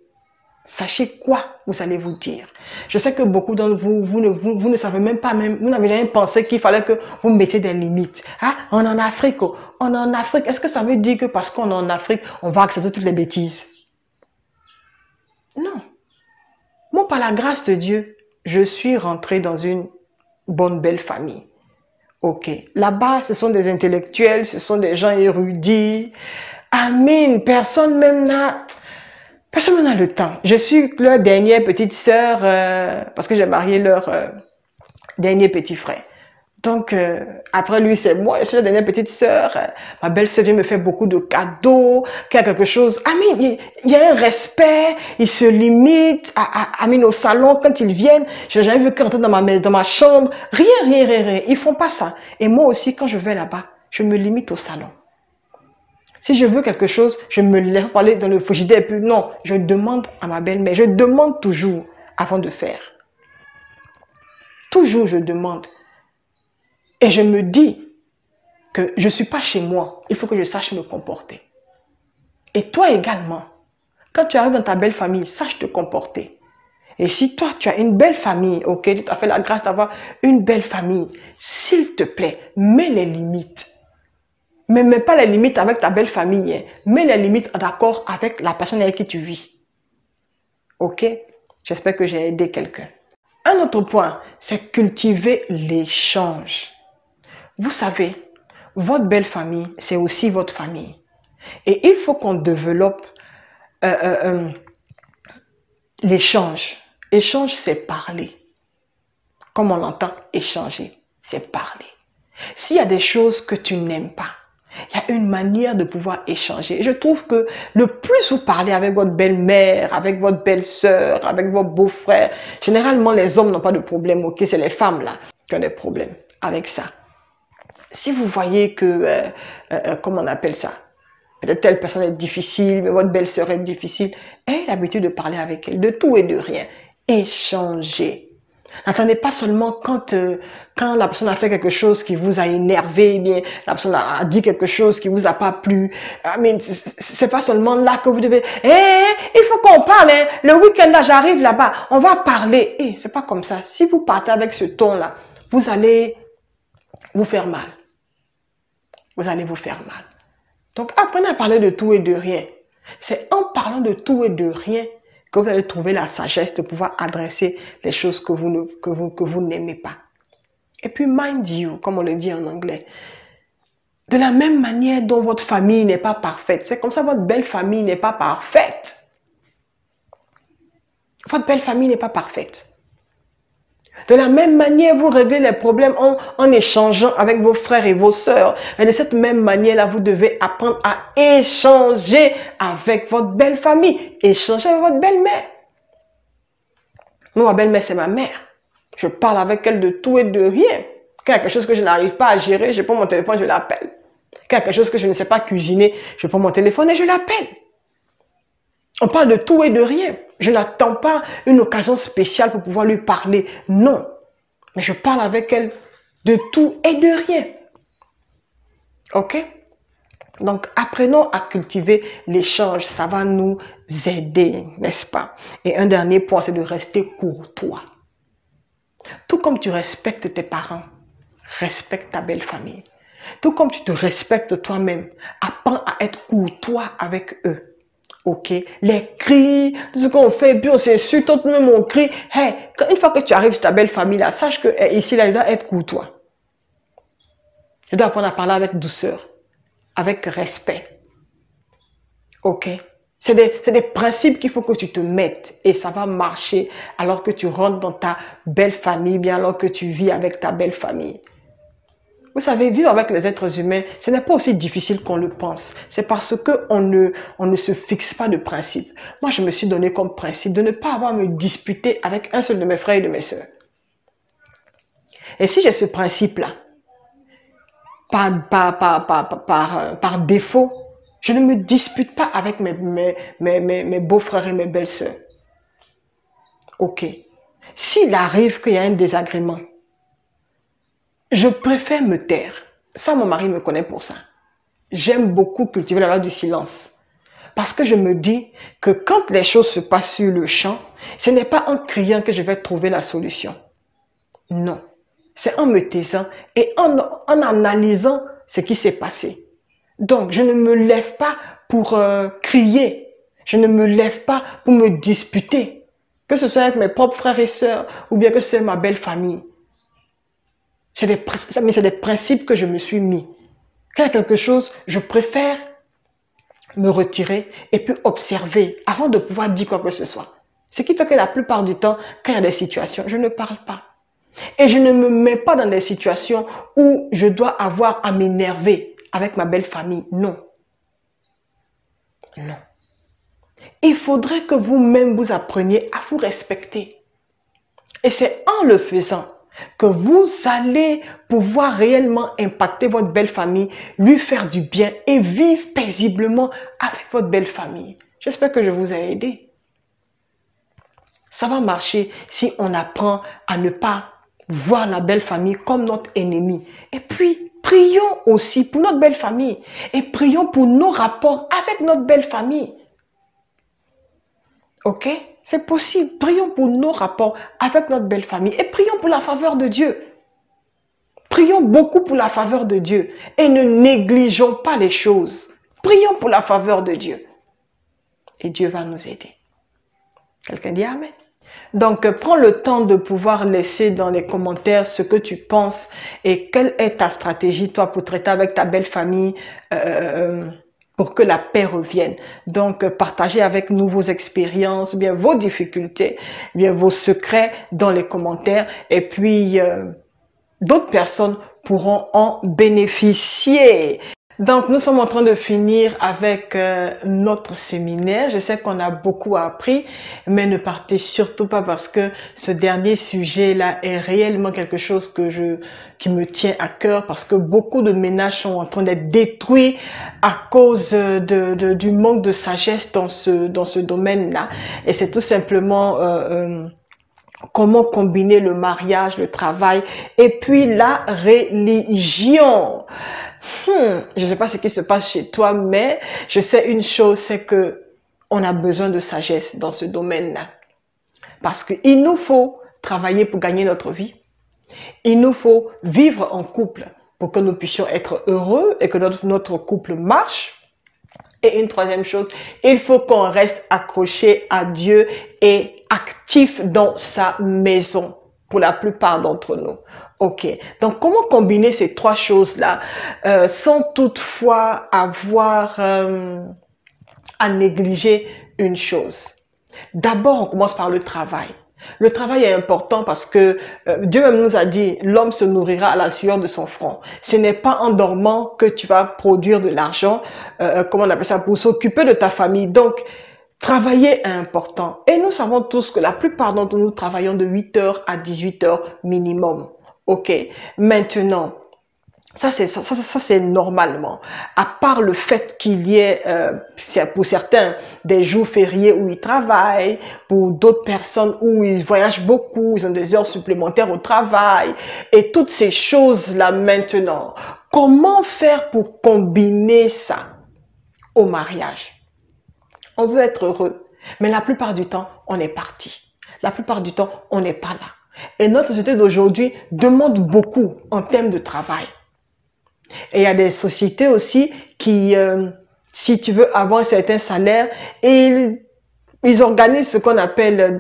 sachez quoi vous allez vous dire. Je sais que beaucoup d'entre vous, vous ne savez même pas, vous n'avez jamais pensé qu'il fallait que vous mettiez des limites. Ah, on est en Afrique, on est en Afrique. Est-ce que ça veut dire que parce qu'on est en Afrique, on va accepter toutes les bêtises? Non. Moi, par la grâce de Dieu, je suis rentrée dans une bonne, belle famille. Ok. Là-bas, ce sont des intellectuels, ce sont des gens érudits. Amen. Personne même n'a le temps. Je suis leur dernière petite sœur parce que j'ai marié leur dernier petit frère. Donc, après lui, c'est moi. Je suis la dernière petite sœur. Ma belle-sœur vient me faire beaucoup de cadeaux. Qu'il y a quelque chose. Amen. Il y a un respect. Ils se limitent. Amen, au salon, quand ils viennent, je n'ai jamais vu qu'entrer dans ma chambre. Rien. Ils font pas ça. Et moi aussi, quand je vais là-bas, je me limite au salon. Si je veux quelque chose, je me laisse parler dans le frigidaire. Et puis non, je demande à ma belle-mère. Je demande toujours avant de faire. Toujours, je demande. Et je me dis que je ne suis pas chez moi. Il faut que je sache me comporter. Et toi également, quand tu arrives dans ta belle famille, sache te comporter. Et si toi, tu as une belle famille, ok, tu t'as fait la grâce d'avoir une belle famille, s'il te plaît, mets les limites. Mais mets pas les limites avec ta belle famille. Hein. Mets les limites d'accord avec la personne avec qui tu vis. Ok? J'espère que j'ai aidé quelqu'un. Un autre point, c'est cultiver l'échange. Vous savez, votre belle famille, c'est aussi votre famille. Et il faut qu'on développe l'échange. Échange, c'est parler. Comme on l'entend, échanger, c'est parler. S'il y a des choses que tu n'aimes pas, il y a une manière de pouvoir échanger. Je trouve que le plus vous parlez avec votre belle-mère, avec votre belle-sœur, avec votre beau-frère, généralement les hommes n'ont pas de problème, ok? C'est les femmes là qui ont des problèmes avec ça. Si vous voyez que, comment on appelle ça? Peut-être telle personne est difficile, mais votre belle-sœur est difficile, ayez l'habitude de parler avec elle, de tout et de rien. Échanger. N'attendez pas seulement quand la personne a fait quelque chose qui vous a énervé, bien, la personne a dit quelque chose qui vous a pas plu. Mais c'est pas seulement là que vous devez, il faut qu'on parle, hein. Le week-end là, j'arrive là-bas, on va parler. C'est pas comme ça. Si vous partez avec ce ton-là, vous allez vous faire mal. Vous allez vous faire mal. Donc, apprenez à parler de tout et de rien. C'est en parlant de tout et de rien que vous allez trouver la sagesse de pouvoir adresser les choses que vous n'aimez pas. Et puis, mind you, comme on le dit en anglais, de la même manière dont votre famille n'est pas parfaite, c'est comme ça votre belle famille n'est pas parfaite. Votre belle famille n'est pas parfaite. De la même manière, vous réglez les problèmes en échangeant avec vos frères et vos sœurs. Et de cette même manière-là, vous devez apprendre à échanger avec votre belle famille. Échanger avec votre belle-mère. Moi, ma belle-mère, c'est ma mère. Je parle avec elle de tout et de rien. Quand il y a quelque chose que je n'arrive pas à gérer, je prends mon téléphone, je l'appelle. Quand il y a quelque chose que je ne sais pas cuisiner, je prends mon téléphone et je l'appelle. On parle de tout et de rien. Je n'attends pas une occasion spéciale pour pouvoir lui parler. Non. Mais je parle avec elle de tout et de rien. OK? Donc, apprenons à cultiver l'échange. Ça va nous aider, n'est-ce pas? Et un dernier point, c'est de rester courtois. Tout comme tu respectes tes parents, respecte ta belle famille. Tout comme tu te respectes toi-même, apprends à être courtois avec eux. Ok, les cris, tout ce qu'on fait, puis on s'insulte, tout le monde on crie. Hey, une fois que tu arrives à ta belle famille là, sache que ici là, il doit être courtois. Je dois apprendre à parler avec douceur, avec respect. Ok, c'est des principes qu'il faut que tu te mettes et ça va marcher alors que tu rentres dans ta belle famille, bien alors que tu vis avec ta belle famille. Vous savez, vivre avec les êtres humains, ce n'est pas aussi difficile qu'on le pense. C'est parce qu'on ne se fixe pas de principe. Moi, je me suis donné comme principe de ne pas avoir à me disputer avec un seul de mes frères et de mes sœurs. Et si j'ai ce principe-là, par défaut, je ne me dispute pas avec mes beaux-frères et mes belles-sœurs. Ok. S'il arrive qu'il y a un désagrément, je préfère me taire. Ça, mon mari me connaît pour ça. J'aime beaucoup cultiver la loi du silence. Parce que je me dis que quand les choses se passent sur le champ, ce n'est pas en criant que je vais trouver la solution. Non. C'est en me taisant et en analysant ce qui s'est passé. Donc, je ne me lève pas pour crier. Je ne me lève pas pour me disputer. Que ce soit avec mes propres frères et sœurs ou bien que c'est ma belle famille. C'est des principes que je me suis mis. Quand il y a quelque chose, je préfère me retirer et puis observer avant de pouvoir dire quoi que ce soit. Ce qui fait que la plupart du temps, quand il y a des situations, je ne parle pas. Et je ne me mets pas dans des situations où je dois avoir à m'énerver avec ma belle famille. Non. Non. Il faudrait que vous-même vous appreniez à vous respecter. Et c'est en le faisant que vous allez pouvoir réellement impacter votre belle famille, lui faire du bien et vivre paisiblement avec votre belle famille. J'espère que je vous ai aidé. Ça va marcher si on apprend à ne pas voir la belle famille comme notre ennemi. Et puis, prions aussi pour notre belle famille et prions pour nos rapports avec notre belle famille. Ok? C'est possible. Prions pour nos rapports avec notre belle famille et prions pour la faveur de Dieu. Prions beaucoup pour la faveur de Dieu et ne négligeons pas les choses. Prions pour la faveur de Dieu. Et Dieu va nous aider. Quelqu'un dit Amen. Donc, prends le temps de pouvoir laisser dans les commentaires ce que tu penses et quelle est ta stratégie, toi, pour traiter avec ta belle famille, pour que la paix revienne. Donc, partagez avec nous vos expériences, bien vos difficultés, bien vos secrets dans les commentaires. Et puis, d'autres personnes pourront en bénéficier. Donc, nous sommes en train de finir avec notre séminaire. Je sais qu'on a beaucoup appris, mais ne partez surtout pas parce que ce dernier sujet-là est réellement quelque chose qui me tient à cœur parce que beaucoup de ménages sont en train d'être détruits à cause du manque de sagesse dans ce domaine-là. Et c'est tout simplement Comment combiner le mariage, le travail et puis la religion. Je ne sais pas ce qui se passe chez toi, mais je sais une chose, c'est que on a besoin de sagesse dans ce domaine-là. Parce qu'il nous faut travailler pour gagner notre vie. Il nous faut vivre en couple pour que nous puissions être heureux et que notre couple marche. Et une troisième chose, il faut qu'on reste accroché à Dieu et actif dans sa maison pour la plupart d'entre nous. Ok, donc comment combiner ces trois choses-là sans toutefois avoir à négliger une chose? D'abord, on commence par le travail. Le travail est important parce que Dieu même nous a dit, l'homme se nourrira à la sueur de son front. Ce n'est pas en dormant que tu vas produire de l'argent, comment on appelle ça, pour s'occuper de ta famille. Donc, travailler est important. Et nous savons tous que la plupart d'entre nous travaillons de 8h à 18h minimum. Ok, maintenant, ça c'est normalement. À part le fait qu'il y ait, pour certains, des jours fériés où ils travaillent, pour d'autres personnes où ils voyagent beaucoup, ils ont des heures supplémentaires au travail, et toutes ces choses-là maintenant. Comment faire pour combiner ça au mariage? On veut être heureux, mais la plupart du temps, on est parti. La plupart du temps, on n'est pas là. Et notre société d'aujourd'hui demande beaucoup en termes de travail. Et il y a des sociétés aussi qui, si tu veux avoir un certain salaire, ils organisent ce qu'on appelle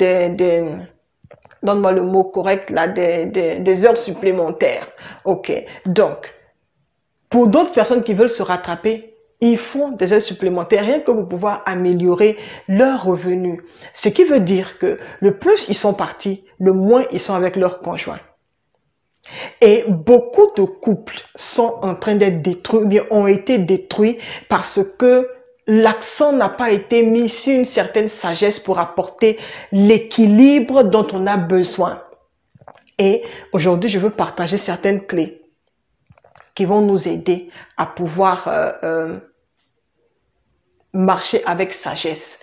donne-moi le mot correct là, des heures supplémentaires. Ok. Donc, pour d'autres personnes qui veulent se rattraper, ils font des heures supplémentaires rien que pour pouvoir améliorer leurs revenus. Ce qui veut dire que le plus ils sont partis, le moins ils sont avec leurs conjoints. Et beaucoup de couples sont en train d'être détruits, ou bien ont été détruits parce que l'accent n'a pas été mis sur une certaine sagesse pour apporter l'équilibre dont on a besoin. Et aujourd'hui, je veux partager certaines clés qui vont nous aider à pouvoir marcher avec sagesse.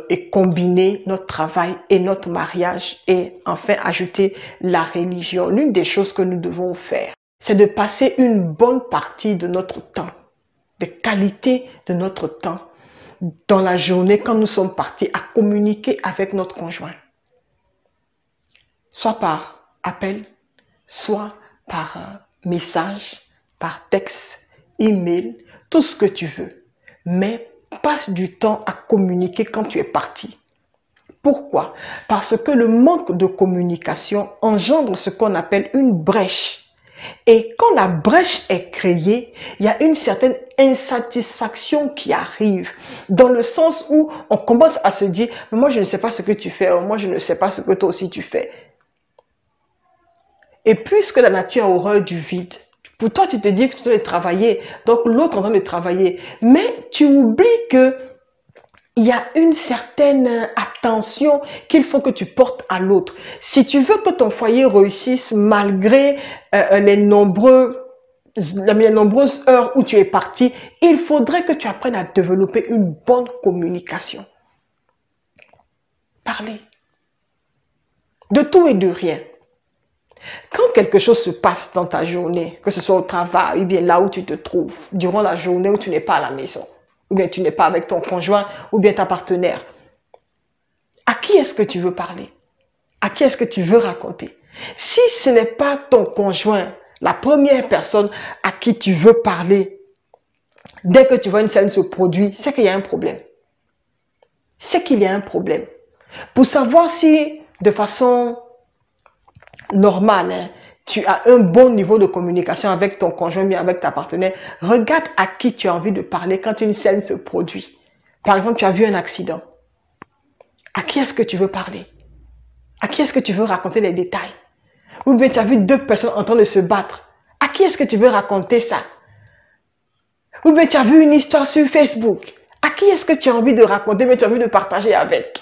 Et combiner notre travail et notre mariage et enfin ajouter la religion. L'une des choses que nous devons faire, c'est de passer une bonne partie de notre temps, de qualité de notre temps dans la journée quand nous sommes partis à communiquer avec notre conjoint. Soit par appel, soit par message, par texte, email, tout ce que tu veux. Mais passe du temps à communiquer quand tu es parti. Pourquoi? Parce que le manque de communication engendre ce qu'on appelle une brèche. Et quand la brèche est créée, il y a une certaine insatisfaction qui arrive, dans le sens où on commence à se dire, mais moi je ne sais pas ce que tu fais, moi je ne sais pas ce que toi aussi tu fais. Et puisque la nature a horreur du vide, pour toi, tu te dis que tu dois travailler, donc l'autre est en train de travailler. Mais tu oublies que il y a une certaine attention qu'il faut que tu portes à l'autre. Si tu veux que ton foyer réussisse malgré les nombreuses heures où tu es parti, il faudrait que tu apprennes à développer une bonne communication. Parler. De tout et de rien. Quand quelque chose se passe dans ta journée, que ce soit au travail ou bien là où tu te trouves, durant la journée où tu n'es pas à la maison, ou bien tu n'es pas avec ton conjoint ou bien ta partenaire, à qui est-ce que tu veux parler? À qui est-ce que tu veux raconter? Si ce n'est pas ton conjoint, la première personne à qui tu veux parler, dès que tu vois une scène se produire, c'est qu'il y a un problème. C'est qu'il y a un problème. Pour savoir si, de façon normal, tu as un bon niveau de communication avec ton conjoint, bien avec ta partenaire, regarde à qui tu as envie de parler quand une scène se produit. Par exemple, tu as vu un accident. À qui est-ce que tu veux parler? À qui est-ce que tu veux raconter les détails? Ou bien tu as vu deux personnes en train de se battre. À qui est-ce que tu veux raconter ça? Ou bien tu as vu une histoire sur Facebook. À qui est-ce que tu as envie de raconter, mais tu as envie de partager avec?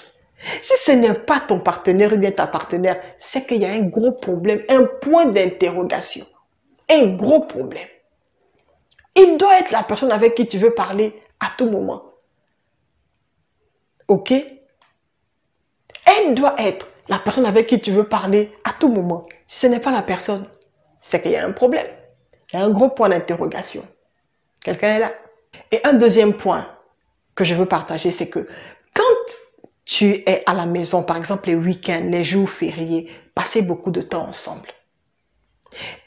Si ce n'est pas ton partenaire ou bien ta partenaire, c'est qu'il y a un gros problème, un point d'interrogation. Un gros problème. Il doit être la personne avec qui tu veux parler à tout moment. Ok? Elle doit être la personne avec qui tu veux parler à tout moment. Si ce n'est pas la personne, c'est qu'il y a un problème. Il y a un gros point d'interrogation. Quelqu'un est là. Et un deuxième point que je veux partager, c'est que quand tu es à la maison, par exemple les week-ends, les jours fériés, passez beaucoup de temps ensemble.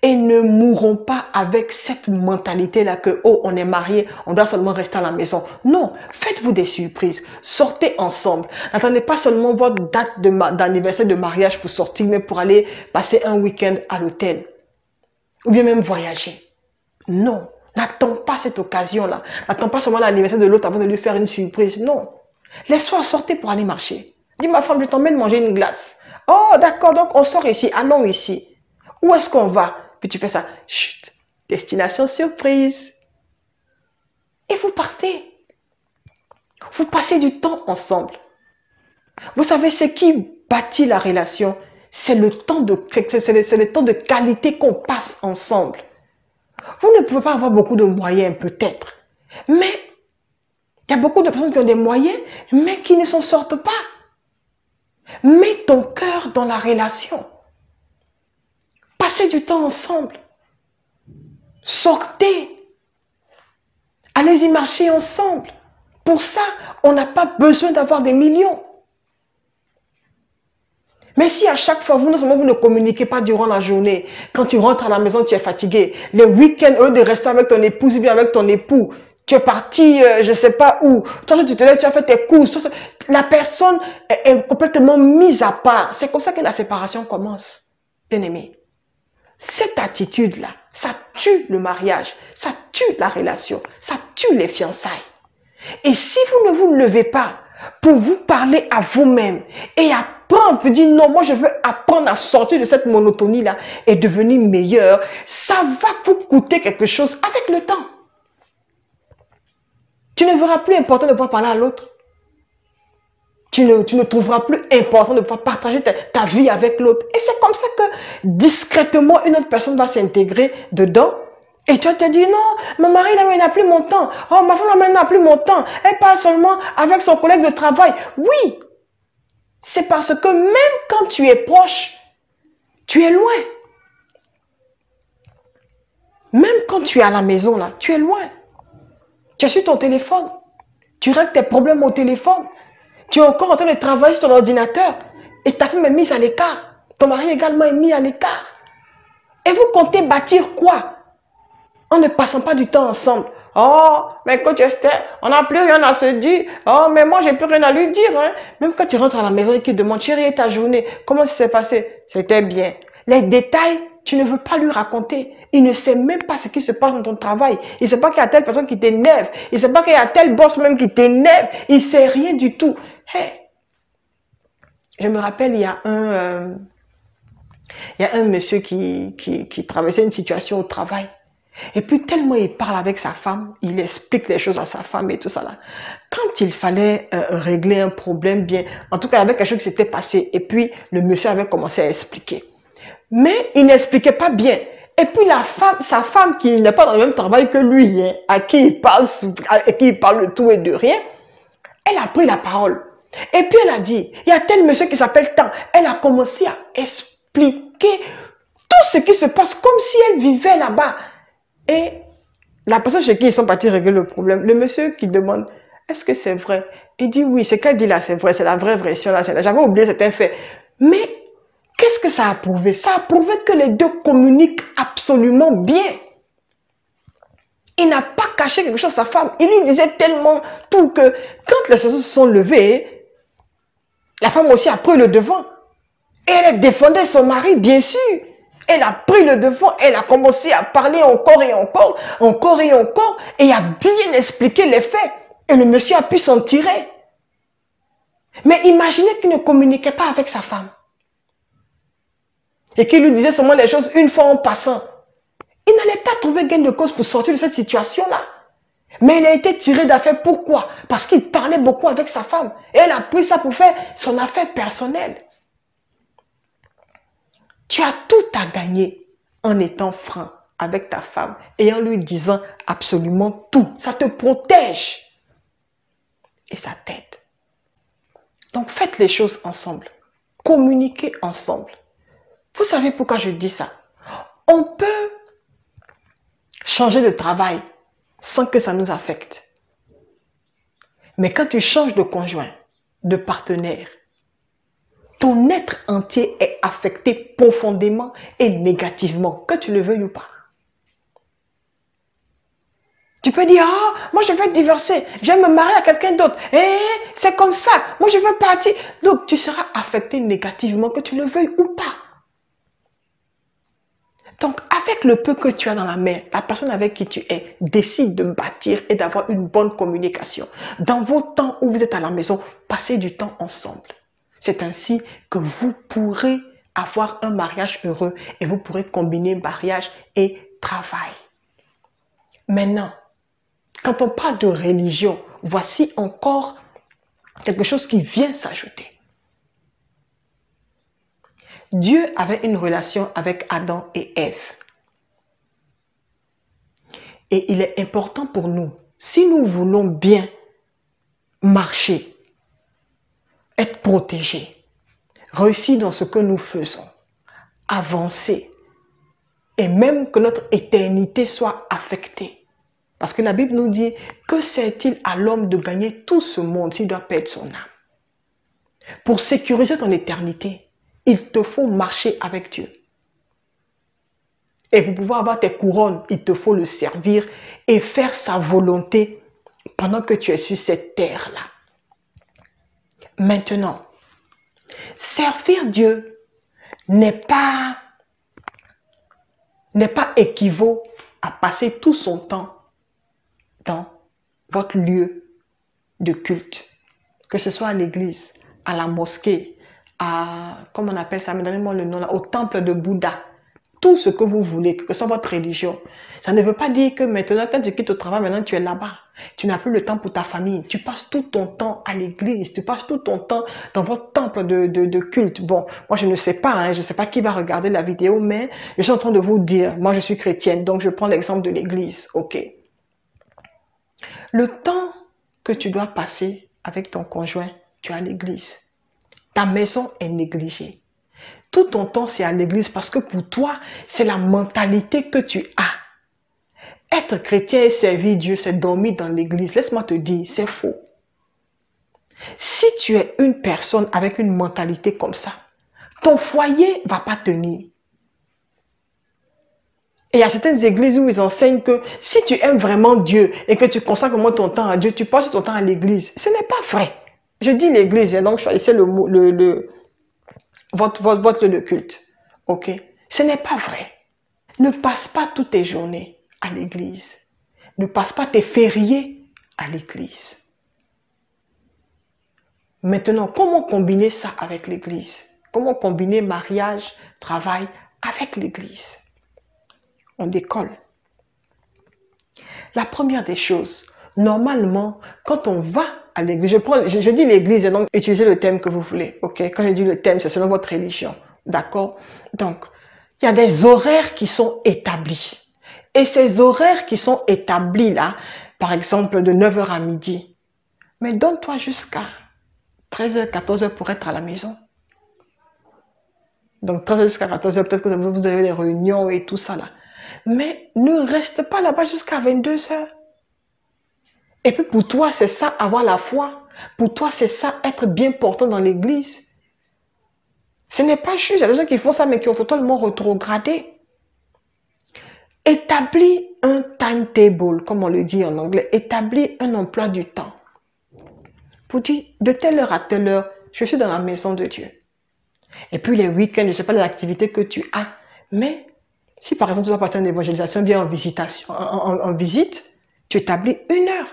Et ne mourrons pas avec cette mentalité-là que, oh, on est mariés, on doit seulement rester à la maison. Non, faites-vous des surprises. Sortez ensemble. N'attendez pas seulement votre date d'anniversaire de mariage pour sortir, mais pour aller passer un week-end à l'hôtel. Ou bien même voyager. Non, n'attends pas cette occasion-là. N'attends pas seulement l'anniversaire de l'autre avant de lui faire une surprise. Non. Laisse-toi sortir pour aller marcher. Dis, ma femme, je t'emmène manger une glace. Oh, d'accord, donc on sort ici. Allons ici. Où est-ce qu'on va? Puis tu fais ça. Chut, destination surprise. Et vous partez. Vous passez du temps ensemble. Vous savez, ce qui bâtit la relation, c'est le temps de qualité qu'on passe ensemble. Vous ne pouvez pas avoir beaucoup de moyens, peut-être. Mais il y a beaucoup de personnes qui ont des moyens, mais qui ne s'en sortent pas. Mets ton cœur dans la relation. Passez du temps ensemble. Sortez. Allez-y marcher ensemble. Pour ça, on n'a pas besoin d'avoir des millions. Mais si à chaque fois, vous ne communiquez pas durant la journée, quand tu rentres à la maison, tu es fatigué, les week-ends, au lieu de rester avec ton épouse ou bien avec ton époux, tu es parti, je ne sais pas où, toi tu te lèves, tu as fait tes courses, la personne est complètement mise à part. C'est comme ça que la séparation commence, bien aimé. Cette attitude-là, ça tue le mariage, ça tue la relation, ça tue les fiançailles. Et si vous ne vous levez pas pour vous parler à vous-même et apprendre, vous dire non, moi je veux apprendre à sortir de cette monotonie-là et devenir meilleur, ça va vous coûter quelque chose avec le temps. Tu ne verras plus important de pouvoir parler à l'autre. Tu ne trouveras plus important de pouvoir partager ta vie avec l'autre. Et c'est comme ça que discrètement, une autre personne va s'intégrer dedans. Et tu vas te dire, non, mon mari là, n'a plus mon temps. Oh, ma femme là, n'a plus mon temps. Elle parle seulement avec son collègue de travail. Oui, c'est parce que même quand tu es proche, tu es loin. Même quand tu es à la maison, là, tu es loin. Tu es sur ton téléphone. Tu règles tes problèmes au téléphone. Tu es encore en train de travailler sur ton ordinateur. Et ta femme est mise à l'écart. Ton mari également est mis à l'écart. Et vous comptez bâtir quoi? En ne passant pas du temps ensemble. Oh, mais coach Esther, on n'a plus rien à se dire. Oh, mais moi, j'ai plus rien à lui dire. Hein. Même quand tu rentres à la maison et qu'il demande, chérie, et ta journée, comment ça s'est passé? C'était bien. Les détails, tu ne veux pas lui raconter. Il ne sait même pas ce qui se passe dans ton travail. Il ne sait pas qu'il y a telle personne qui t'énerve. Il ne sait pas qu'il y a tel boss même qui t'énerve. Il ne sait rien du tout. Hey. Je me rappelle, il y a un monsieur qui traversait une situation au travail. Et puis tellement il parle avec sa femme, il explique les choses à sa femme et tout ça là. Quand il fallait régler un problème bien, en tout cas avec quelque chose qui s'était passé, et puis le monsieur avait commencé à expliquer. Mais il n'expliquait pas bien. Et puis sa femme qui n'est pas dans le même travail que lui, hein, à qui il parle de tout et de rien, elle a pris la parole. Et puis elle a dit, il y a tel monsieur qui s'appelle tant. Elle a commencé à expliquer tout ce qui se passe comme si elle vivait là-bas. Et la personne chez qui ils sont partis régler le problème, le monsieur qui demande, est-ce que c'est vrai? Il dit oui, ce qu'elle dit là, c'est vrai, c'est la vraie version là, j'avais oublié, c'est un fait. Mais qu'est-ce que ça a prouvé? Ça a prouvé que les deux communiquent absolument bien. Il n'a pas caché quelque chose à sa femme. Il lui disait tellement tout que quand les choses se sont levées, la femme aussi a pris le devant. Et elle défendait son mari, bien sûr. Elle a pris le devant, elle a commencé à parler encore et encore, encore et encore, et a bien expliqué les faits. Et le monsieur a pu s'en tirer. Mais imaginez qu'il ne communiquait pas avec sa femme. Et qu'il lui disait seulement les choses une fois en passant. Il n'allait pas trouver gain de cause pour sortir de cette situation-là. Mais il a été tiré d'affaire. Pourquoi? Parce qu'il parlait beaucoup avec sa femme. Et elle a pris ça pour faire son affaire personnelle. Tu as tout à gagner en étant franc avec ta femme et en lui disant absolument tout. Ça te protège et ça t'aide. Donc faites les choses ensemble. communiquer ensemble. Vous savez pourquoi je dis ça? On peut changer de travail sans que ça nous affecte. Mais quand tu changes de conjoint, de partenaire, ton être entier est affecté profondément et négativement, que tu le veuilles ou pas. Tu peux dire, ah, moi je veux divorcer, je vais me marier à quelqu'un d'autre. C'est comme ça, moi je veux partir. Donc tu seras affecté négativement, que tu le veuilles ou pas. Donc avec le peu que tu as dans la main, la personne avec qui tu es décide de bâtir et d'avoir une bonne communication. Dans vos temps où vous êtes à la maison, passez du temps ensemble. C'est ainsi que vous pourrez avoir un mariage heureux et vous pourrez combiner mariage et travail. Maintenant, quand on parle de religion, voici encore quelque chose qui vient s'ajouter. Dieu avait une relation avec Adam et Ève. Et il est important pour nous, si nous voulons bien marcher, être protégés, réussir dans ce que nous faisons, avancer, et même que notre éternité soit affectée. Parce que la Bible nous dit, que sert-il à l'homme de gagner tout ce monde s'il doit perdre son âme? Pour sécuriser ton éternité, il te faut marcher avec Dieu. Et pour pouvoir avoir tes couronnes, il te faut le servir et faire sa volonté pendant que tu es sur cette terre-là. Maintenant, servir Dieu n'est pas équivaut à passer tout son temps dans votre lieu de culte. Que ce soit à l'église, à la mosquée, comment on appelle ça, mais donnez-moi le nom là, au temple de Bouddha. Tout ce que vous voulez, que ce soit votre religion. Ça ne veut pas dire que maintenant, quand tu quittes au travail, maintenant tu es là-bas. Tu n'as plus le temps pour ta famille. Tu passes tout ton temps à l'église. Tu passes tout ton temps dans votre temple de culte. Bon, moi je ne sais pas, je ne sais pas qui va regarder la vidéo, mais je suis en train de vous dire, moi je suis chrétienne, donc je prends l'exemple de l'église. Ok. Le temps que tu dois passer avec ton conjoint, tu es à l'église. Ta maison est négligée. Tout ton temps, c'est à l'église parce que pour toi, c'est la mentalité que tu as. Être chrétien et servir Dieu, c'est dormir dans l'église. Laisse-moi te dire, c'est faux. Si tu es une personne avec une mentalité comme ça, ton foyer ne va pas tenir. Et il y a certaines églises où ils enseignent que si tu aimes vraiment Dieu et que tu consacres vraiment ton temps à Dieu, tu passes ton temps à l'église. Ce n'est pas vrai. Je dis l'église, donc choisissez votre lieu de culte. Ok? Ce n'est pas vrai. Ne passe pas toutes tes journées à l'église. Ne passe pas tes fériés à l'église. Maintenant, comment combiner ça avec l'église? Comment combiner mariage, travail avec l'église? On décolle. La première des choses, normalement, quand on va à l'église, je dis l'église, donc utilisez le thème que vous voulez, ok? Quand je dis le thème, c'est selon votre religion, d'accord? Donc, il y a des horaires qui sont établis. Et ces horaires qui sont établis là, par exemple de 9 h à midi, mais donne-toi jusqu'à 13 h, 14 h pour être à la maison. Donc 13 h jusqu'à 14 h, peut-être que vous avez des réunions et tout ça là. Mais ne reste pas là-bas jusqu'à 22 h. Et puis pour toi, c'est ça, avoir la foi. Pour toi, c'est ça, être bien portant dans l'église. Ce n'est pas juste. Il y a des gens qui font ça, mais qui ont totalement rétrogradé. Établis un timetable, comme on le dit en anglais. Établis un emploi du temps. Pour dire, de telle heure à telle heure, je suis dans la maison de Dieu. Et puis les week-ends, je ne sais pas les activités que tu as. Mais si par exemple tu dois partir en évangélisation, bien en visite, tu établis 1 heure.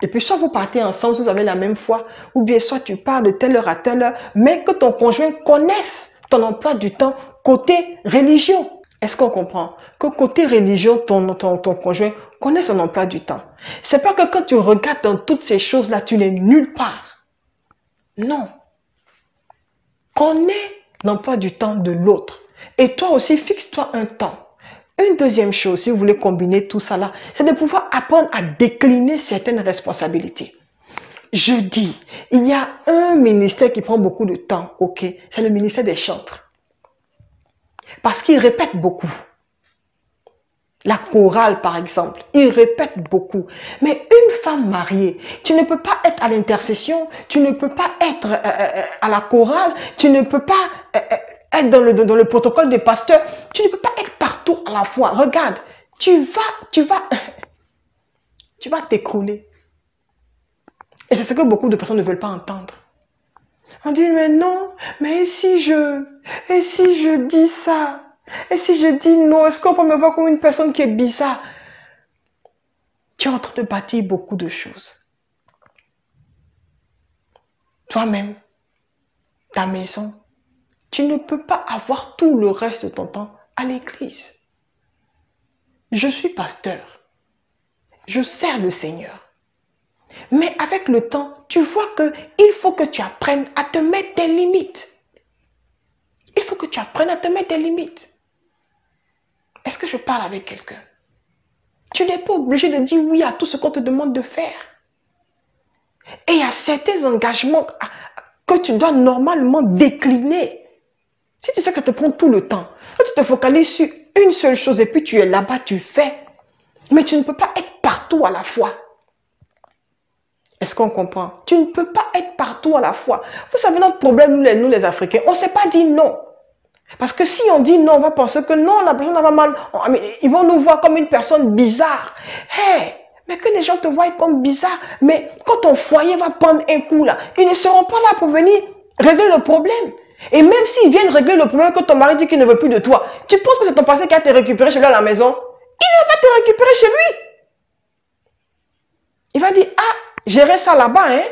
Et puis soit vous partez ensemble, si vous avez la même foi, ou bien soit tu pars de telle heure à telle heure, mais que ton conjoint connaisse ton emploi du temps côté religion. Est-ce qu'on comprend? Que côté religion, ton conjoint connaît son emploi du temps. C'est pas que quand tu regardes dans toutes ces choses-là, tu n'es nulle part. Non. Connais l'emploi du temps de l'autre. Et toi aussi, fixe-toi un temps. Une deuxième chose, si vous voulez combiner tout ça là, c'est de pouvoir apprendre à décliner certaines responsabilités. je dis, il y a un ministère qui prend beaucoup de temps, ok? C'est le ministère des chantres. Parce qu'ils répètent beaucoup. La chorale, par exemple, ils répètent beaucoup. Mais une femme mariée, tu ne peux pas être à l'intercession, tu ne peux pas être à la chorale, tu ne peux pas être dans le protocole des pasteurs, tu ne peux pas être partout à la fois. Regarde, tu vas t'écrouler. Et c'est ce que beaucoup de personnes ne veulent pas entendre. On dit, mais non, mais et si je dis ça? Et si je dis non, est-ce qu'on peut me voir comme une personne qui est bizarre? Tu es en train de bâtir beaucoup de choses. Toi-même, ta maison, tu ne peux pas avoir tout le reste de ton temps à l'église. Je suis pasteur. Je sers le Seigneur. Mais avec le temps, tu vois qu'il faut que tu apprennes à te mettre des limites. Il faut que tu apprennes à te mettre des limites. Est-ce que je parle avec quelqu'un? Tu n'es pas obligé de dire oui à tout ce qu'on te demande de faire. Et il y a certains engagements que tu dois normalement décliner. Si tu sais que ça te prend tout le temps, quand tu te focalises sur une seule chose et puis tu es là-bas, tu fais. Mais tu ne peux pas être partout à la fois. Est-ce qu'on comprend? Tu ne peux pas être partout à la fois. Vous savez, notre problème, nous les Africains, on ne sait pas dire non. Parce que si on dit non, on va penser que non, la personne va mal. Ils vont nous voir comme une personne bizarre. Hey, mais que les gens te voient comme bizarre. Mais quand ton foyer va prendre un coup là, ils ne seront pas là pour venir régler le problème. Et même s'ils viennent régler le problème que ton mari dit qu'il ne veut plus de toi, tu penses que c'est ton passé qui a te récupéré chez lui à la maison? Il ne va pas te récupérer chez lui. Il va dire, ah, gérer ça là-bas, hein.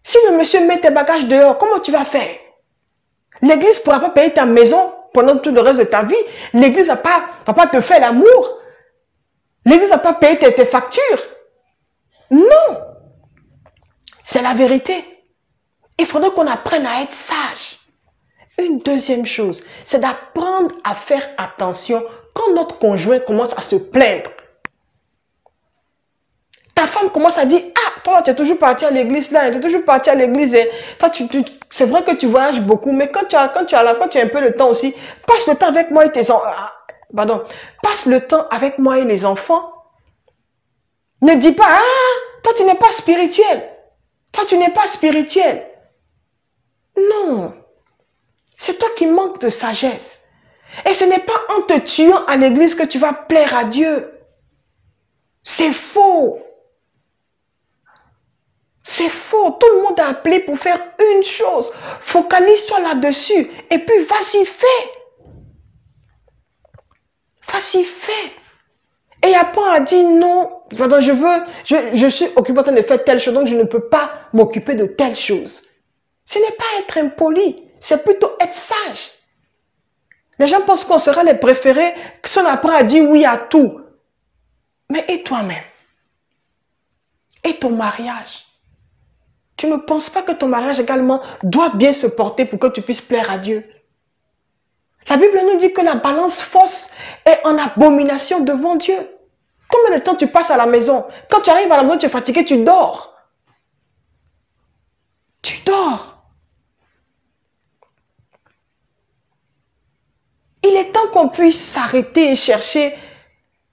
Si le monsieur met tes bagages dehors, comment tu vas faire? L'église ne pourra pas payer ta maison pendant tout le reste de ta vie. L'église ne va pas te faire l'amour. L'église ne va pas payer tes factures. Non. C'est la vérité. Il faudrait qu'on apprenne à être sage. Une deuxième chose, c'est d'apprendre à faire attention quand notre conjoint commence à se plaindre. Ta femme commence à dire, ah, toi là, tu es toujours parti à l'église là, tu es toujours parti à l'église. Toi, c'est vrai que tu voyages beaucoup, mais quand tu as un peu de temps aussi, passe le temps avec moi et tes enfants. Passe le temps avec moi et les enfants. Ne dis pas, ah, toi, tu n'es pas spirituel. Toi, tu n'es pas spirituel. Non. C'est toi qui manques de sagesse. Et ce n'est pas en te tuant à l'église que tu vas plaire à Dieu. C'est faux. C'est faux. Tout le monde est appelé pour faire une chose. Focalise-toi là-dessus. Et puis, vas-y, fais. Vas-y, fais. Et apprends à dire non. Pardon, je suis occupé en train de faire telle chose, donc je ne peux pas m'occuper de telle chose. Ce n'est pas être impoli. C'est plutôt être sage. Les gens pensent qu'on sera les préférés si on apprend à dire oui à tout. Mais et toi-même? Et ton mariage? Tu ne penses pas que ton mariage également doit bien se porter pour que tu puisses plaire à Dieu? La Bible nous dit que la balance fausse est en abomination devant Dieu. Combien de temps tu passes à la maison? Quand tu arrives à la maison, tu es fatigué, tu dors. Tu dors. Il est temps qu'on puisse s'arrêter et chercher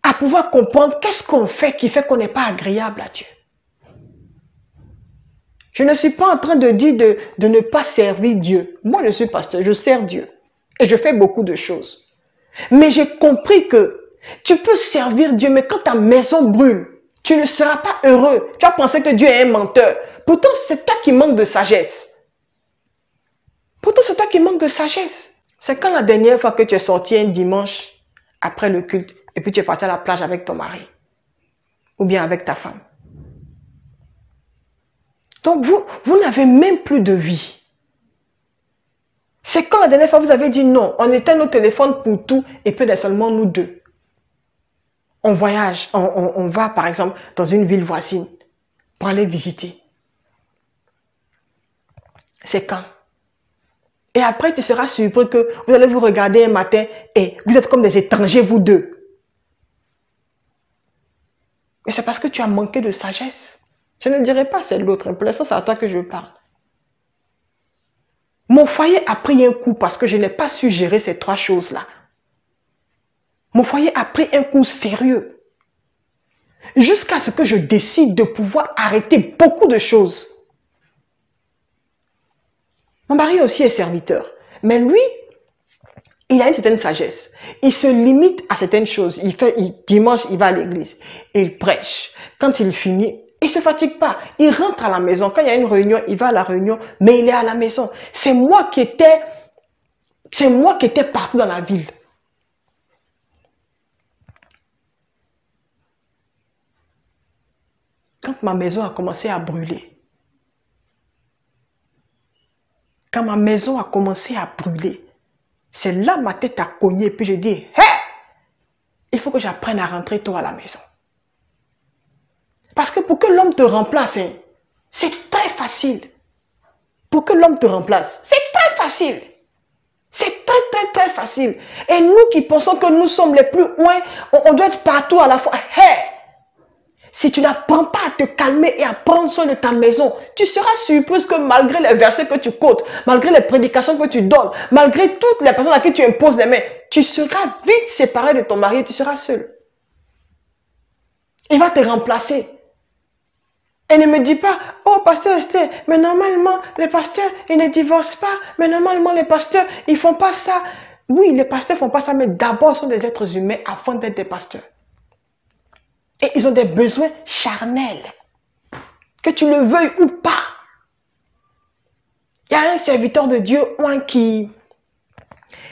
à pouvoir comprendre qu'est-ce qu'on fait qui fait qu'on n'est pas agréable à Dieu. Je ne suis pas en train de dire de ne pas servir Dieu. Moi, je suis pasteur, je sers Dieu. Et je fais beaucoup de choses. Mais j'ai compris que tu peux servir Dieu, mais quand ta maison brûle, tu ne seras pas heureux. Tu vas penser que Dieu est un menteur. Pourtant, c'est toi qui manques de sagesse. Pourtant, c'est toi qui manques de sagesse. C'est quand la dernière fois que tu es sorti un dimanche après le culte et puis tu es parti à la plage avec ton mari ou bien avec ta femme. Donc, vous n'avez même plus de vie. C'est quand la dernière fois vous avez dit non, on éteint nos téléphones pour tout et puis seulement nous deux. On voyage, on va par exemple dans une ville voisine pour aller visiter. C'est quand? Et après, tu seras surpris que vous allez vous regarder un matin et vous êtes comme des étrangers, vous deux. Et c'est parce que tu as manqué de sagesse. Je ne dirai pas c'est l'autre. Pour l'instant, c'est à toi que je parle. Mon foyer a pris un coup parce que je n'ai pas su gérer ces trois choses-là. Mon foyer a pris un coup sérieux. Jusqu'à ce que je décide de pouvoir arrêter beaucoup de choses. Mon mari aussi est serviteur. Mais lui, il a une certaine sagesse. Il se limite à certaines choses. Dimanche, il va à l'église. Il prêche. Quand il finit, il ne se fatigue pas. Il rentre à la maison. Quand il y a une réunion, il va à la réunion, mais il est à la maison. C'est moi qui étais partout dans la ville. Quand ma maison a commencé à brûler, c'est là ma tête a cogné. Puis j'ai dit, hé, il faut que j'apprenne à rentrer tôt à la maison. Parce que pour que l'homme te remplace, hein, c'est très facile. Pour que l'homme te remplace, c'est très facile. C'est très, très, très facile. Et nous qui pensons que nous sommes les plus loin, on doit être partout à la fois. Hé! Si tu n'apprends pas à te calmer et à prendre soin de ta maison, tu seras surprise que malgré les versets que tu quotes, malgré les prédications que tu donnes, malgré toutes les personnes à qui tu imposes les mains, tu seras vite séparé de ton mari et tu seras seul. Il va te remplacer. Et ne me dis pas, oh pasteur Esther, mais normalement les pasteurs, ils ne divorcent pas, mais normalement les pasteurs, ils ne font pas ça. Oui, les pasteurs ne font pas ça, mais d'abord sont des êtres humains avant d'être des pasteurs. Et ils ont des besoins charnels. Que tu le veuilles ou pas. Il y a un serviteur de Dieu qui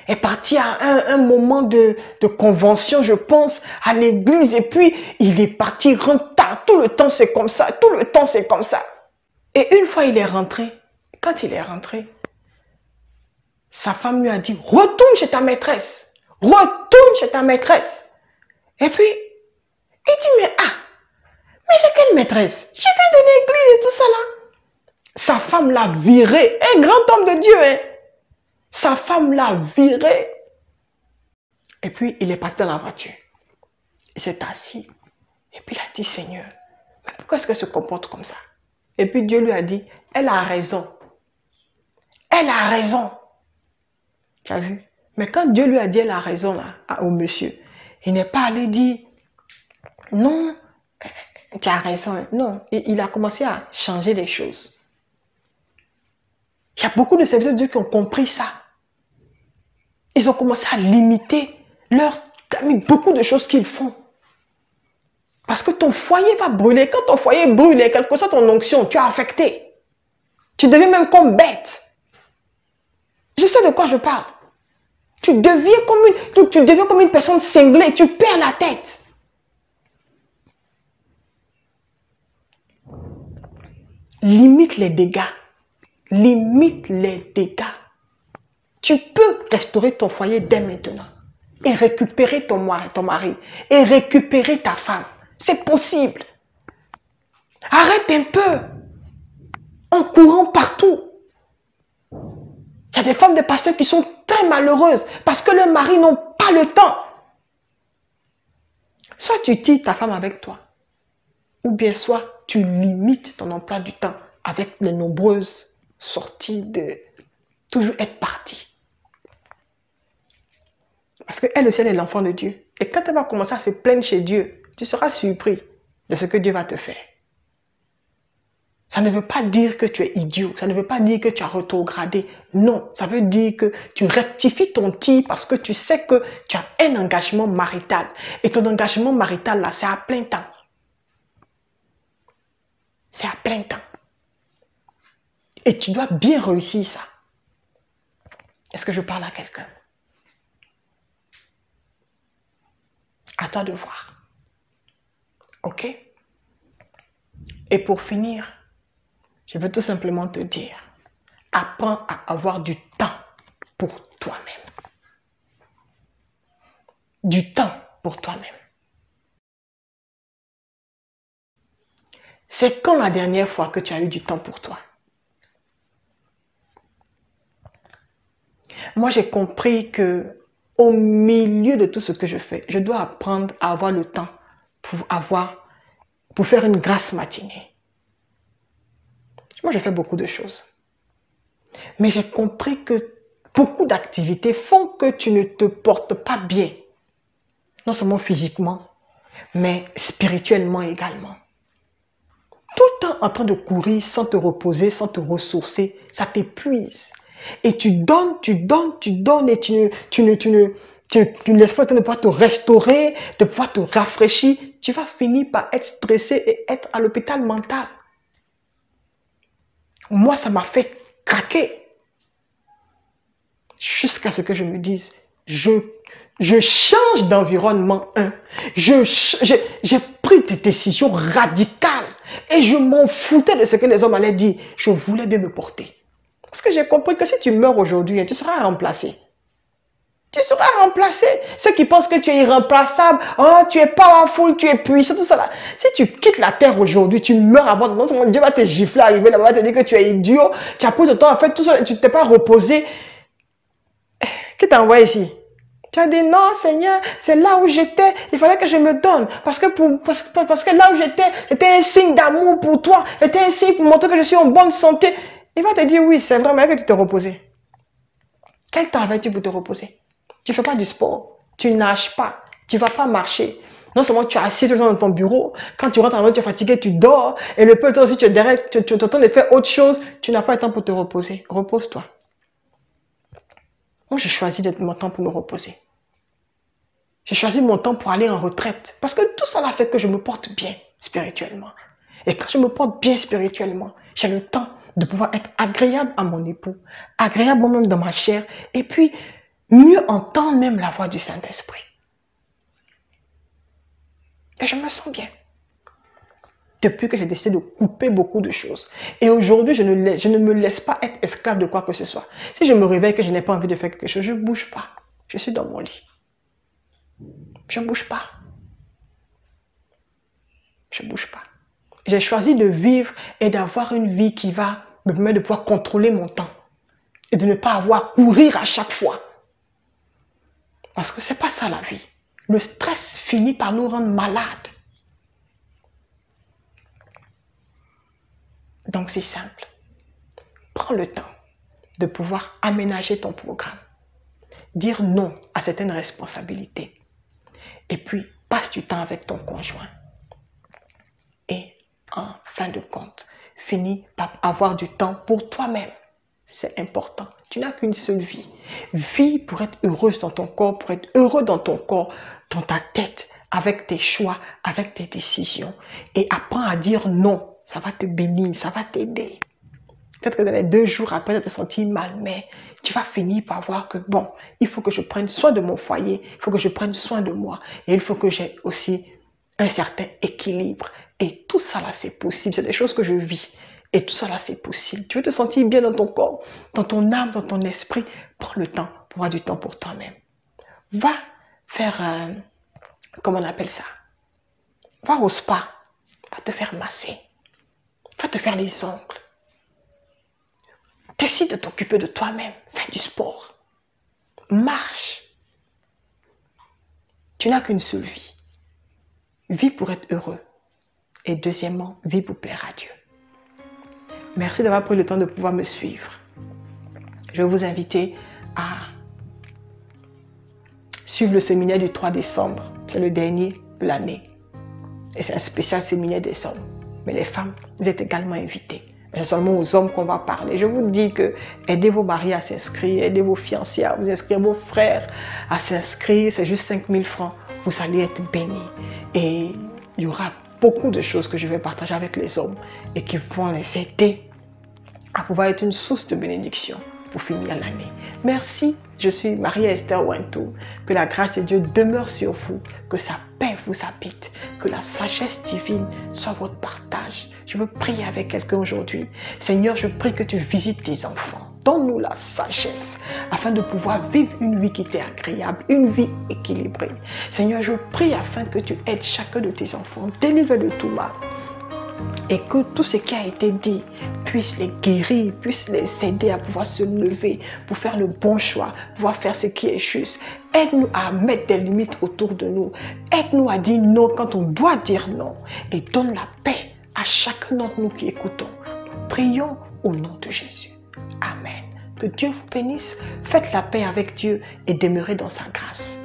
est parti à un moment de convention, je pense, à l'église. Et puis, il est parti tard. Tout le temps, c'est comme ça. Tout le temps, c'est comme ça. Et une fois, il est rentré. Quand il est rentré, sa femme lui a dit, retourne chez ta maîtresse. Retourne chez ta maîtresse. Et puis, il dit, mais j'ai quelle maîtresse? Je viens de l'église et tout ça là. Sa femme l'a viré. Un grand homme de Dieu, hein. Sa femme l'a viré. Et puis, il est parti dans la voiture. Il s'est assis. Et puis, il a dit, Seigneur, mais pourquoi est-ce qu'elle se comporte comme ça? Et puis, Dieu lui a dit, elle a raison. Elle a raison. Tu as vu? Mais quand Dieu lui a dit, elle a raison, là, au monsieur, il n'est pas allé dire, non, tu as raison. Non, il a commencé à changer les choses. Il y a beaucoup de serviteurs de Dieu qui ont compris ça. Ils ont commencé à limiter beaucoup de choses qu'ils font. Parce que ton foyer va brûler. Quand ton foyer brûle, quelle que soit ton onction, tu es affecté. Tu deviens même comme bête. Je sais de quoi je parle. Tu deviens comme une personne cinglée. Tu perds la tête. Limite les dégâts. Limite les dégâts. Tu peux restaurer ton foyer dès maintenant. Et récupérer ton mari. Et récupérer ta femme. C'est possible. Arrête un peu. En courant partout. Il y a des femmes de pasteurs qui sont très malheureuses parce que leurs maris n'ont pas le temps. Soit tu tires ta femme avec toi. Ou bien soit tu limites ton emploi du temps avec les nombreuses sorties de toujours être partie. Parce qu'elle aussi, elle est l'enfant de Dieu. Et quand elle va commencer à se plaindre chez Dieu, tu seras surpris de ce que Dieu va te faire. Ça ne veut pas dire que tu es idiot. Ça ne veut pas dire que tu as rétrogradé. Non, ça veut dire que tu rectifies ton tir parce que tu sais que tu as un engagement marital. Et ton engagement marital, là, c'est à plein temps. C'est à plein temps. Et tu dois bien réussir ça. Est-ce que je parle à quelqu'un? À toi de voir. Ok? Et pour finir, je veux tout simplement te dire, apprends à avoir du temps pour toi-même. Du temps pour toi-même. C'est quand la dernière fois que tu as eu du temps pour toi? Moi, j'ai compris que au milieu de tout ce que je fais, je dois apprendre à avoir le temps pour faire une grasse matinée. Moi, je fais beaucoup de choses. Mais j'ai compris que beaucoup d'activités font que tu ne te portes pas bien. Non seulement physiquement, mais spirituellement également. Tout le temps en train de courir sans te reposer, sans te ressourcer, ça t'épuise. Et tu donnes et tu ne laisses pas le temps de pouvoir te restaurer, de pouvoir te rafraîchir. Tu vas finir par être stressé et être à l'hôpital mental. Moi, ça m'a fait craquer. Jusqu'à ce que je me dise, je change d'environnement. J'ai pris des décisions radicales et je m'en foutais de ce que les hommes allaient dire. Je voulais bien me porter. Parce que j'ai compris que si tu meurs aujourd'hui, tu seras remplacé. Tu seras remplacé. Ceux qui pensent que tu es irremplaçable, oh, tu es powerful, tu es puissant, tout ça là. Si tu quittes la terre aujourd'hui, tu meurs avant. Non, Dieu va te gifler, arriver là-bas, te dire que tu es idiot, tu as pris ton temps, en fait, tout ça, tu ne t'es pas reposé. Qui t'a envoyé ici? Tu as dit non, Seigneur, c'est là où j'étais, il fallait que je me donne. Parce que là où j'étais, c'était un signe d'amour pour toi, c'était un signe pour montrer que je suis en bonne santé. Il va te dire oui, c'est vrai, mais que tu te reposais. Quel temps avais-tu pour te reposer? Tu ne fais pas du sport, tu nages pas, tu ne vas pas marcher. Non seulement tu es assis tout le temps dans ton bureau, quand tu rentres à la maison, tu es fatigué, tu dors, et le peu de temps aussi tu es derrière, tu es en train de faire autre chose, tu n'as pas le temps pour te reposer. Repose-toi. Moi, j'ai choisi d'être mon temps pour me reposer. J'ai choisi mon temps pour aller en retraite. Parce que tout ça a fait que je me porte bien spirituellement. Et quand je me porte bien spirituellement, j'ai le temps de pouvoir être agréable à mon époux, agréable moi-même dans ma chair, et puis mieux entendre même la voix du Saint-Esprit. Et je me sens bien. Depuis que j'ai décidé de couper beaucoup de choses. Et aujourd'hui, je ne me laisse pas être esclave de quoi que ce soit. Si je me réveille que je n'ai pas envie de faire quelque chose, je ne bouge pas. Je suis dans mon lit. Je ne bouge pas. Je ne bouge pas. J'ai choisi de vivre et d'avoir une vie qui va me permettre de pouvoir contrôler mon temps. Et de ne pas avoir à courir à chaque fois. Parce que ce n'est pas ça la vie. Le stress finit par nous rendre malades. Donc c'est simple. Prends le temps de pouvoir aménager ton programme. Dire non à certaines responsabilités. Et puis, passe du temps avec ton conjoint. Et en fin de compte, finis par avoir du temps pour toi-même. C'est important. Tu n'as qu'une seule vie. Vis pour être heureuse dans ton corps, pour être heureux dans ton corps, dans ta tête, avec tes choix, avec tes décisions. Et apprends à dire non. Ça va te bénir, ça va t'aider. Peut-être que dans les 2 jours après, tu vas te sentir mal, mais tu vas finir par voir que bon, il faut que je prenne soin de mon foyer, il faut que je prenne soin de moi, et il faut que j'ai aussi un certain équilibre. Et tout ça là, c'est possible, c'est des choses que je vis. Et tout ça là, c'est possible. Tu veux te sentir bien dans ton corps, dans ton âme, dans ton esprit, prends le temps pour avoir du temps pour toi-même. Va faire, comment on appelle ça? Va au spa, va te faire masser, va te faire les ongles. Décide de t'occuper de toi-même. Fais du sport. Marche. Tu n'as qu'une seule vie. Vis pour être heureux. Et deuxièmement, vis pour plaire à Dieu. Merci d'avoir pris le temps de pouvoir me suivre. Je vais vous inviter à suivre le séminaire du 3 décembre. C'est le dernier de l'année. Et c'est un spécial séminaire des hommes. Mais les femmes, vous êtes également invitées. C'est seulement aux hommes qu'on va parler. Je vous dis que aidez vos maris à s'inscrire, aidez vos fiancés à vous inscrire, vos frères à s'inscrire. C'est juste 5 000 francs. Vous allez être bénis. Et il y aura beaucoup de choses que je vais partager avec les hommes et qui vont les aider à pouvoir être une source de bénédiction pour finir l'année. Merci, je suis Marie-Esther Ouintou. Que la grâce de Dieu demeure sur vous, que sa paix vous habite, que la sagesse divine soit votre partage. Je veux prier avec quelqu'un aujourd'hui. Seigneur, je prie que tu visites tes enfants. Donne-nous la sagesse afin de pouvoir vivre une vie qui t'est agréable, une vie équilibrée. Seigneur, je prie afin que tu aides chacun de tes enfants, délivre de tout mal. Et que tout ce qui a été dit puisse les guérir, puisse les aider à pouvoir se lever pour faire le bon choix, pouvoir faire ce qui est juste. Aide-nous à mettre des limites autour de nous. Aide-nous à dire non quand on doit dire non. Et donne la paix à chacun d'entre nous qui écoutons. Nous prions au nom de Jésus. Amen. Que Dieu vous bénisse. Faites la paix avec Dieu et demeurez dans sa grâce.